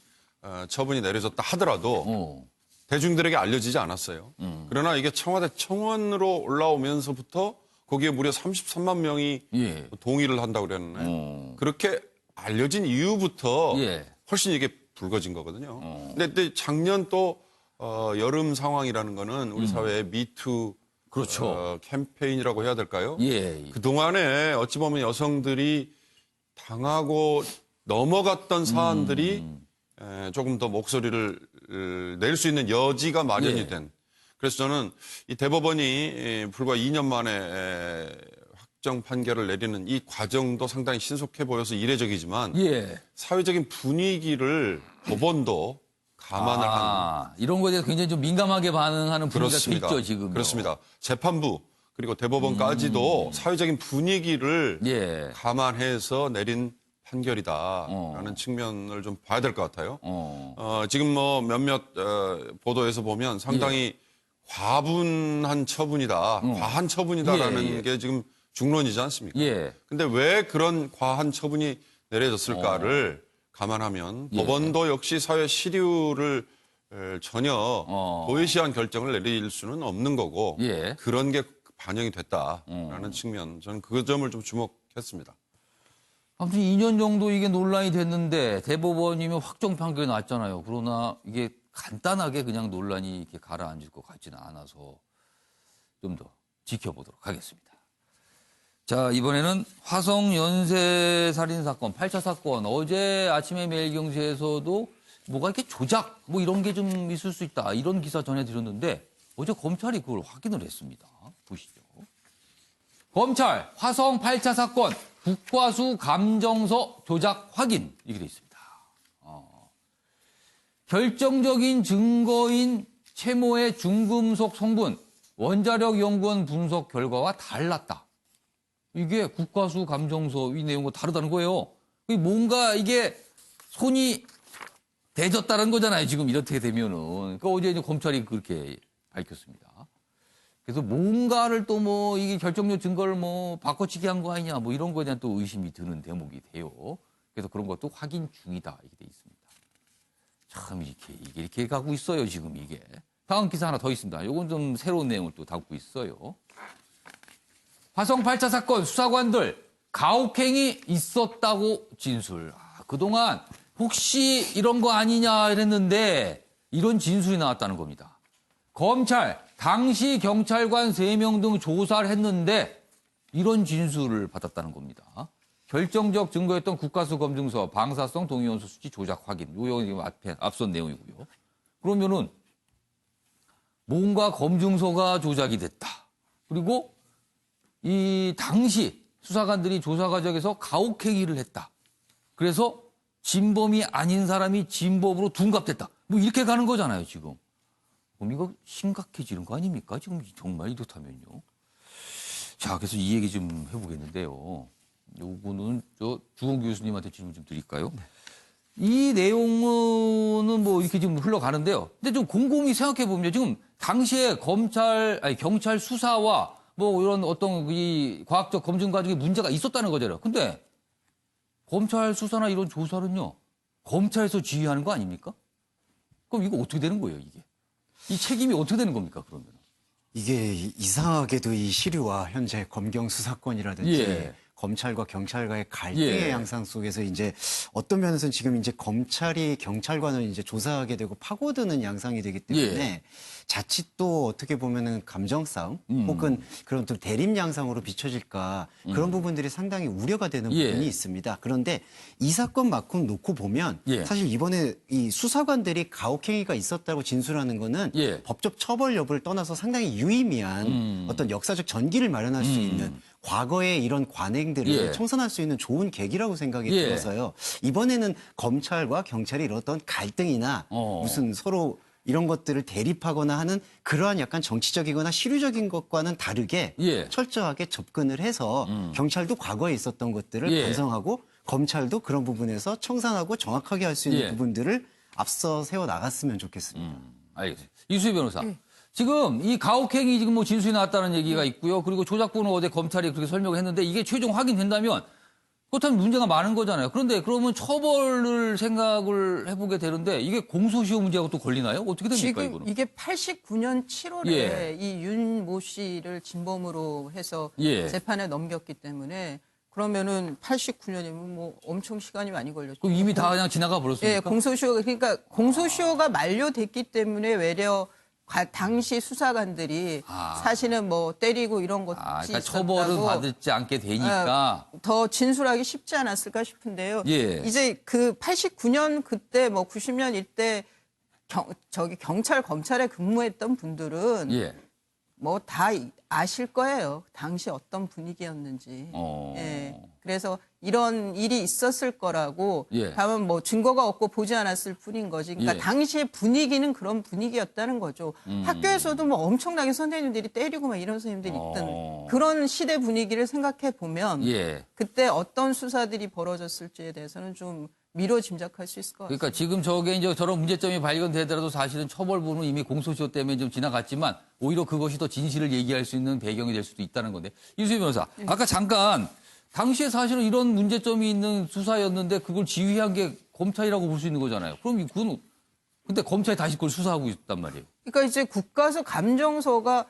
처분이 내려졌다 하더라도 대중들에게 알려지지 않았어요. 그러나 이게 청와대 청원으로 올라오면서부터 거기에 무려 33만 명이 동의를 한다고 그랬나요? 그렇게 알려진 이후부터 훨씬 이게 불거진 거거든요. 근데 작년 또 여름 상황이라는 거는 우리 사회의 미투 그렇죠. 캠페인이라고 해야 될까요? 그동안에 어찌 보면 여성들이 당하고 넘어갔던 사안들이 조금 더 목소리를 낼 수 있는 여지가 마련이 된. 그래서 저는 이 대법원이 불과 2년 만에 확정 판결을 내리는 이 과정도 상당히 신속해 보여서 이례적이지만 사회적인 분위기를 법원도 감안을 하는. 이런 거에 대해서 굉장히 좀 민감하게 반응하는 분위기가 그렇습니다. 있죠, 지금. 그렇습니다. 재판부 그리고 대법원까지도 사회적인 분위기를 감안해서 내린 판결이다라는 측면을 좀 봐야 될 것 같아요. 지금 뭐 몇몇 보도에서 보면 상당히 과분한 처분이다, 과한 처분이다라는 게 지금 중론이지 않습니까? 근데 왜 그런 과한 처분이 내려졌을까를 감안하면 법원도 역시 사회 시류를 전혀 도외시한 결정을 내릴 수는 없는 거고 그런 게 반영이 됐다라는 측면, 저는 그 점을 좀 주목했습니다. 아무튼 2년 정도 이게 논란이 됐는데 대법원이면 확정 판결이 났잖아요. 그러나 이게 간단하게 그냥 논란이 이렇게 가라앉을 것 같지는 않아서 좀 더 지켜보도록 하겠습니다. 자, 이번에는 화성 연쇄 살인 사건, 8차 사건. 어제 아침에 매일경제에서도 뭐가 이렇게 조작 뭐 이런 게 좀 있을 수 있다. 이런 기사 전해드렸는데 어제 검찰이 그걸 확인을 했습니다. 보시죠. 검찰 화성 8차 사건 국과수 감정서 조작 확인 이렇게 돼 있습니다. 결정적인 증거인 채모의 중금속 성분 원자력 연구원 분석 결과와 달랐다. 이게 국과수 감정서 이 내용과 다르다는 거예요. 뭔가 이게 손이 대졌다는 거잖아요. 지금 이렇게 되면은. 그러니까 어제 이제 검찰이 그렇게 밝혔습니다. 그래서 뭔가를 또 뭐 이게 결정적 증거를 뭐 바꿔치기 한 거 아니냐 뭐 이런 거에 대한 또 의심이 드는 대목이 돼요. 그래서 그런 것도 확인 중이다 이렇게 돼 있습니다. 참 이렇게 가고 있어요 지금 이게. 다음 기사 하나 더 있습니다. 요건 좀 새로운 내용을 또 담고 있어요. 화성 8차 사건 수사관들 가혹행위 있었다고 진술. 그동안 혹시 이런 거 아니냐 이랬는데 이런 진술이 나왔다는 겁니다. 검찰 당시 경찰관 3명 등 조사를 했는데 이런 진술을 받았다는 겁니다. 결정적 증거였던 국가수 검증서 방사성 동위원소 수치 조작 확인. 요거 지금 앞선 내용이고요. 그러면은 뭔가 검증서가 조작이 됐다. 그리고 이 당시 수사관들이 조사 과정에서 가혹행위를 했다. 그래서 진범이 아닌 사람이 진범으로 둔갑됐다. 뭐 이렇게 가는 거잖아요, 지금. 그럼 이거 심각해지는 거 아닙니까? 지금 정말 이렇다면요. 자, 그래서 이 얘기 좀 해보겠는데요. 요거는 주홍 교수님한테 질문 좀 드릴까요? 네. 이 내용은 뭐 이렇게 지금 흘러가는데요. 근데 좀 곰곰이 생각해 보면 지금 당시에 경찰 수사와 뭐 이런 어떤 이 과학적 검증 과정에 문제가 있었다는 거잖아요. 근데 검찰 수사나 이런 조사는요, 검찰에서 지휘하는 거 아닙니까? 그럼 이거 어떻게 되는 거예요, 이게? 이 책임이 어떻게 되는 겁니까, 그러면? 이게 이상하게도 이 시류와 현재 검경 수사권이라든지 검찰과 경찰과의 갈등의 양상 속에서 이제 어떤 면에서는 지금 이제 검찰이 경찰관을 이제 조사하게 되고 파고드는 양상이 되기 때문에 자칫 또 어떻게 보면은 감정 싸움 혹은 그런 또 대립 양상으로 비춰질까 그런 부분들이 상당히 우려가 되는 부분이 있습니다. 그런데 이 사건만큼 놓고 보면 사실 이번에 이 수사관들이 가혹행위가 있었다고 진술하는 거는 법적 처벌 여부를 떠나서 상당히 유의미한 어떤 역사적 전기를 마련할 수 있는 과거의 이런 관행들을 청산할 수 있는 좋은 계기라고 생각이 들어서요. 이번에는 검찰과 경찰이 이뤘던 갈등이나 무슨 서로 이런 것들을 대립하거나 하는 그러한 약간 정치적이거나 시류적인 것과는 다르게 철저하게 접근을 해서 경찰도 과거에 있었던 것들을 반성하고 검찰도 그런 부분에서 청산하고 정확하게 할 수 있는 부분들을 앞서 세워 나갔으면 좋겠습니다. 알겠습니다. 이수희 변호사. 지금 이 가혹행위 지금 뭐 진술이 나왔다는 얘기가 있고요. 그리고 조작부는 어제 검찰이 그렇게 설명을 했는데 이게 최종 확인된다면 그렇다면 문제가 많은 거잖아요. 그런데 그러면 처벌을 생각을 해보게 되는데 이게 공소시효 문제하고 또 걸리나요? 어떻게 됩니까, 지금 이거는? 이게 89년 7월에 이 윤 모 씨를 진범으로 해서 재판에 넘겼기 때문에 그러면은 89년이면 뭐 엄청 시간이 많이 걸렸죠. 그럼 이미 다 그냥 지나가 버렸습니까? 공소시효가 그러니까 공소시효가 만료됐기 때문에 외려 당시 수사관들이 사실은 뭐 때리고 이런 것이 그러니까 처벌은 받지 않게 되니까 더 진술하기 쉽지 않았을까 싶은데요. 이제 그 89년 그때 뭐 90년 이때 경찰 검찰에 근무했던 분들은 뭐 다 아실 거예요. 당시 어떤 분위기였는지. 그래서 이런 일이 있었을 거라고 예. 다만 뭐 증거가 없고 보지 않았을 뿐인 거지. 그러니까 예. 당시의 분위기는 그런 분위기였다는 거죠. 학교에서도 뭐 엄청나게 선생님들이 때리고 막 이런 선생님들이 있던 그런 시대 분위기를 생각해 보면 예. 그때 어떤 수사들이 벌어졌을지에 대해서는 좀 미뤄 짐작할 수 있을 것 같습니다. 그러니까 지금 저게 이제 저런 문제점이 발견되더라도 사실은 처벌부는 이미 공소시효 때문에 좀 지나갔지만 오히려 그것이 더 진실을 얘기할 수 있는 배경이 될 수도 있다는 건데. 이수희 변호사, 아까 잠깐 당시에 사실은 이런 문제점이 있는 수사였는데 그걸 지휘한 게 검찰이라고 볼 수 있는 거잖아요. 그럼 그건 근데 검찰이 다시 그걸 수사하고 있단 말이에요. 그러니까 이제 국가수 감정서가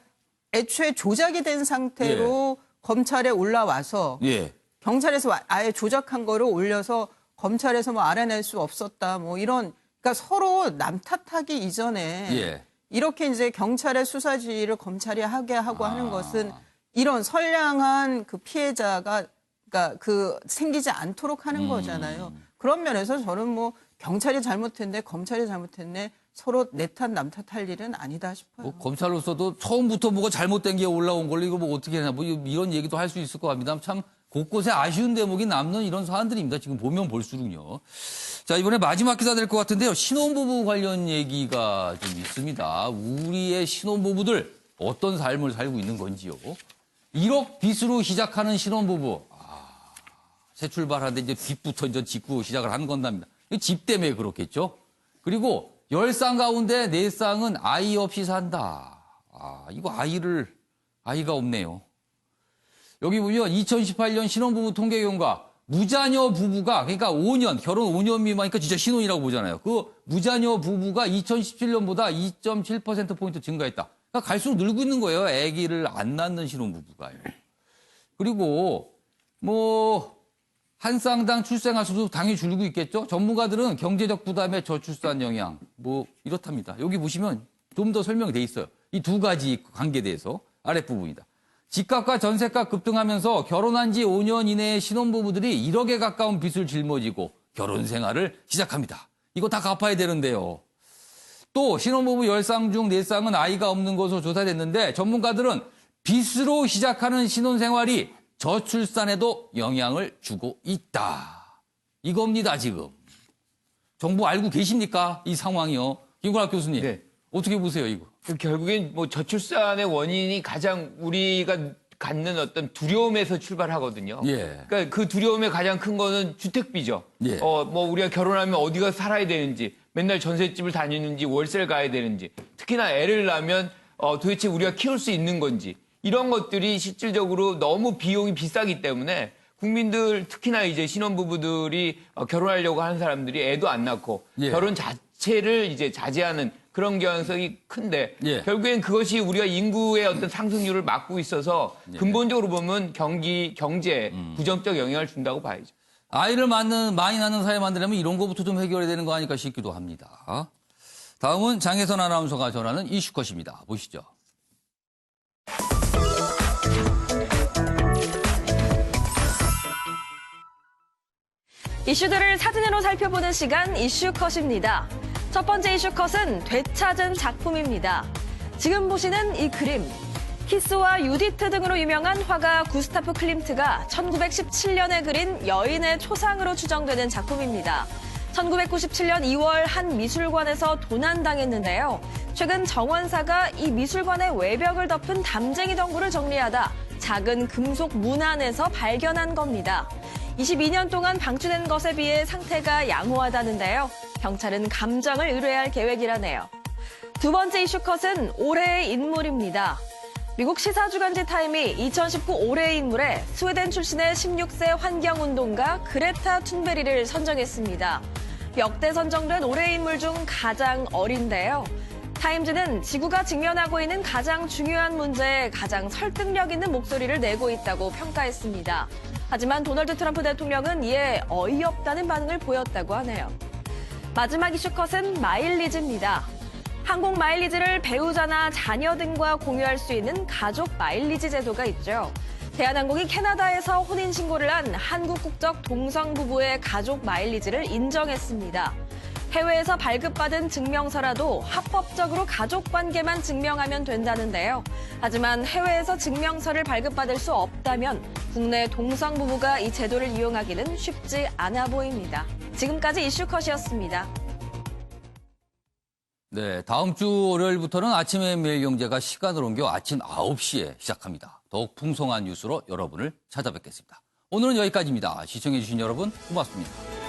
애초에 조작이 된 상태로 검찰에 올라와서 예. 경찰에서 아예 조작한 거를 올려서 검찰에서 뭐 알아낼 수 없었다 뭐 이런 그러니까 서로 남 탓하기 이전에 예. 이렇게 이제 경찰의 수사 지휘를 검찰이 하게 하고 하는 것은 이런 선량한 그 피해자가 그러니까 그 생기지 않도록 하는 거잖아요. 그런 면에서 저는 뭐 경찰이 잘못했네, 검찰이 잘못했네, 서로 내 탓, 남 탓할 일은 아니다 싶어요. 뭐 검찰로서도 처음부터 뭐가 잘못된 게 올라온 걸로 이거 뭐 어떻게 하냐 뭐 이런 얘기도 할 수 있을 것 같습니다. 참 곳곳에 아쉬운 대목이 남는 이런 사안들입니다. 지금 보면 볼수록요. 자, 이번에 마지막 기사 될 것 같은데요. 신혼부부 관련 얘기가 좀 있습니다. 우리의 신혼부부들 어떤 삶을 살고 있는 건지요. 1억 빚으로 시작하는 신혼부부. 새 출발하는데 이제 빚부터 이제 짓고 시작을 하는 건답니다. 집 때문에 그렇겠죠. 그리고 10쌍 가운데 4쌍은 아이 없이 산다. 이거 아이가 없네요. 여기 보면 2018년 신혼부부 통계 결과 무자녀 부부가 그러니까 5년, 결혼 5년 미만이니까 진짜 신혼이라고 보잖아요. 그 무자녀 부부가 2017년보다 2.7%포인트 증가했다. 그러니까 갈수록 늘고 있는 거예요. 아기를 안 낳는 신혼부부가요. 그리고 뭐 한 쌍당 출생아 수도 당연히 줄고 있겠죠. 전문가들은 경제적 부담의 저출산 영향 뭐 이렇답니다. 여기 보시면 좀 더 설명이 돼 있어요. 이 두 가지 관계에 대해서 아랫부분이다. 집값과 전세값 급등하면서 결혼한 지 5년 이내의 신혼부부들이 1억에 가까운 빚을 짊어지고 결혼 생활을 시작합니다. 이거 다 갚아야 되는데요. 또 신혼부부 10쌍 중 4쌍은 아이가 없는 것으로 조사됐는데 전문가들은 빚으로 시작하는 신혼생활이 저출산에도 영향을 주고 있다. 이겁니다, 지금. 정부 알고 계십니까? 이 상황이요. 김건학 교수님. 네. 어떻게 보세요, 이거? 결국엔 뭐 저출산의 원인이 가장 우리가 갖는 어떤 두려움에서 출발하거든요. 예. 그러니까 그 두려움의 가장 큰 거는 주택비죠. 예. 뭐 우리가 결혼하면 어디가 살아야 되는지, 맨날 전셋집을 다니는지, 월세를 가야 되는지, 특히나 애를 낳으면 도대체 우리가 키울 수 있는 건지, 이런 것들이 실질적으로 너무 비용이 비싸기 때문에 국민들, 특히나 이제 신혼부부들이 결혼하려고 하는 사람들이 애도 안 낳고 예. 결혼 자체를 이제 자제하는 그런 경향성이 큰데 예. 결국엔 그것이 우리가 인구의 어떤 상승률을 막고 있어서 근본적으로 보면 경제에 부정적 영향을 준다고 봐야죠. 아이를 많이 낳는 사회 만들려면 이런 거부터 좀 해결해야 되는 거 아닐까 싶기도 합니다. 다음은 장혜선 아나운서가 전하는 이슈컷입니다. 보시죠. 이슈들을 사진으로 살펴보는 시간 이슈컷입니다. 첫 번째 이슈컷은 되찾은 작품입니다. 지금 보시는 이 그림. 키스와 유디트 등으로 유명한 화가 구스타프 클림트가 1917년에 그린 여인의 초상으로 추정되는 작품입니다. 1997년 2월 한 미술관에서 도난당했는데요. 최근 정원사가 이 미술관의 외벽을 덮은 담쟁이 덩굴을 정리하다 작은 금속 문 안에서 발견한 겁니다. 22년 동안 방치된 것에 비해 상태가 양호하다는데요. 경찰은 감정을 의뢰할 계획이라네요. 두 번째 이슈컷은 올해의 인물입니다. 미국 시사주간지 타임이 2019 올해의 인물에 스웨덴 출신의 16세 환경운동가 그레타 툰베리를 선정했습니다. 역대 선정된 올해의 인물 중 가장 어린데요. 타임즈는 지구가 직면하고 있는 가장 중요한 문제에 가장 설득력 있는 목소리를 내고 있다고 평가했습니다. 하지만 도널드 트럼프 대통령은 이에 어이없다는 반응을 보였다고 하네요. 마지막 이슈컷은 마일리지입니다. 항공 마일리지를 배우자나 자녀 등과 공유할 수 있는 가족 마일리지 제도가 있죠. 대한항공이 캐나다에서 혼인신고를 한 한국 국적 동성 부부의 가족 마일리지를 인정했습니다. 해외에서 발급받은 증명서라도 합법적으로 가족 관계만 증명하면 된다는데요. 하지만 해외에서 증명서를 발급받을 수 없다면 국내 동성 부부가 이 제도를 이용하기는 쉽지 않아 보입니다. 지금까지 이슈컷이었습니다. 네, 다음 주 월요일부터는 아침의 매일경제가 시간을 옮겨 아침 9시에 시작합니다. 더욱 풍성한 뉴스로 여러분을 찾아뵙겠습니다. 오늘은 여기까지입니다. 시청해주신 여러분 고맙습니다.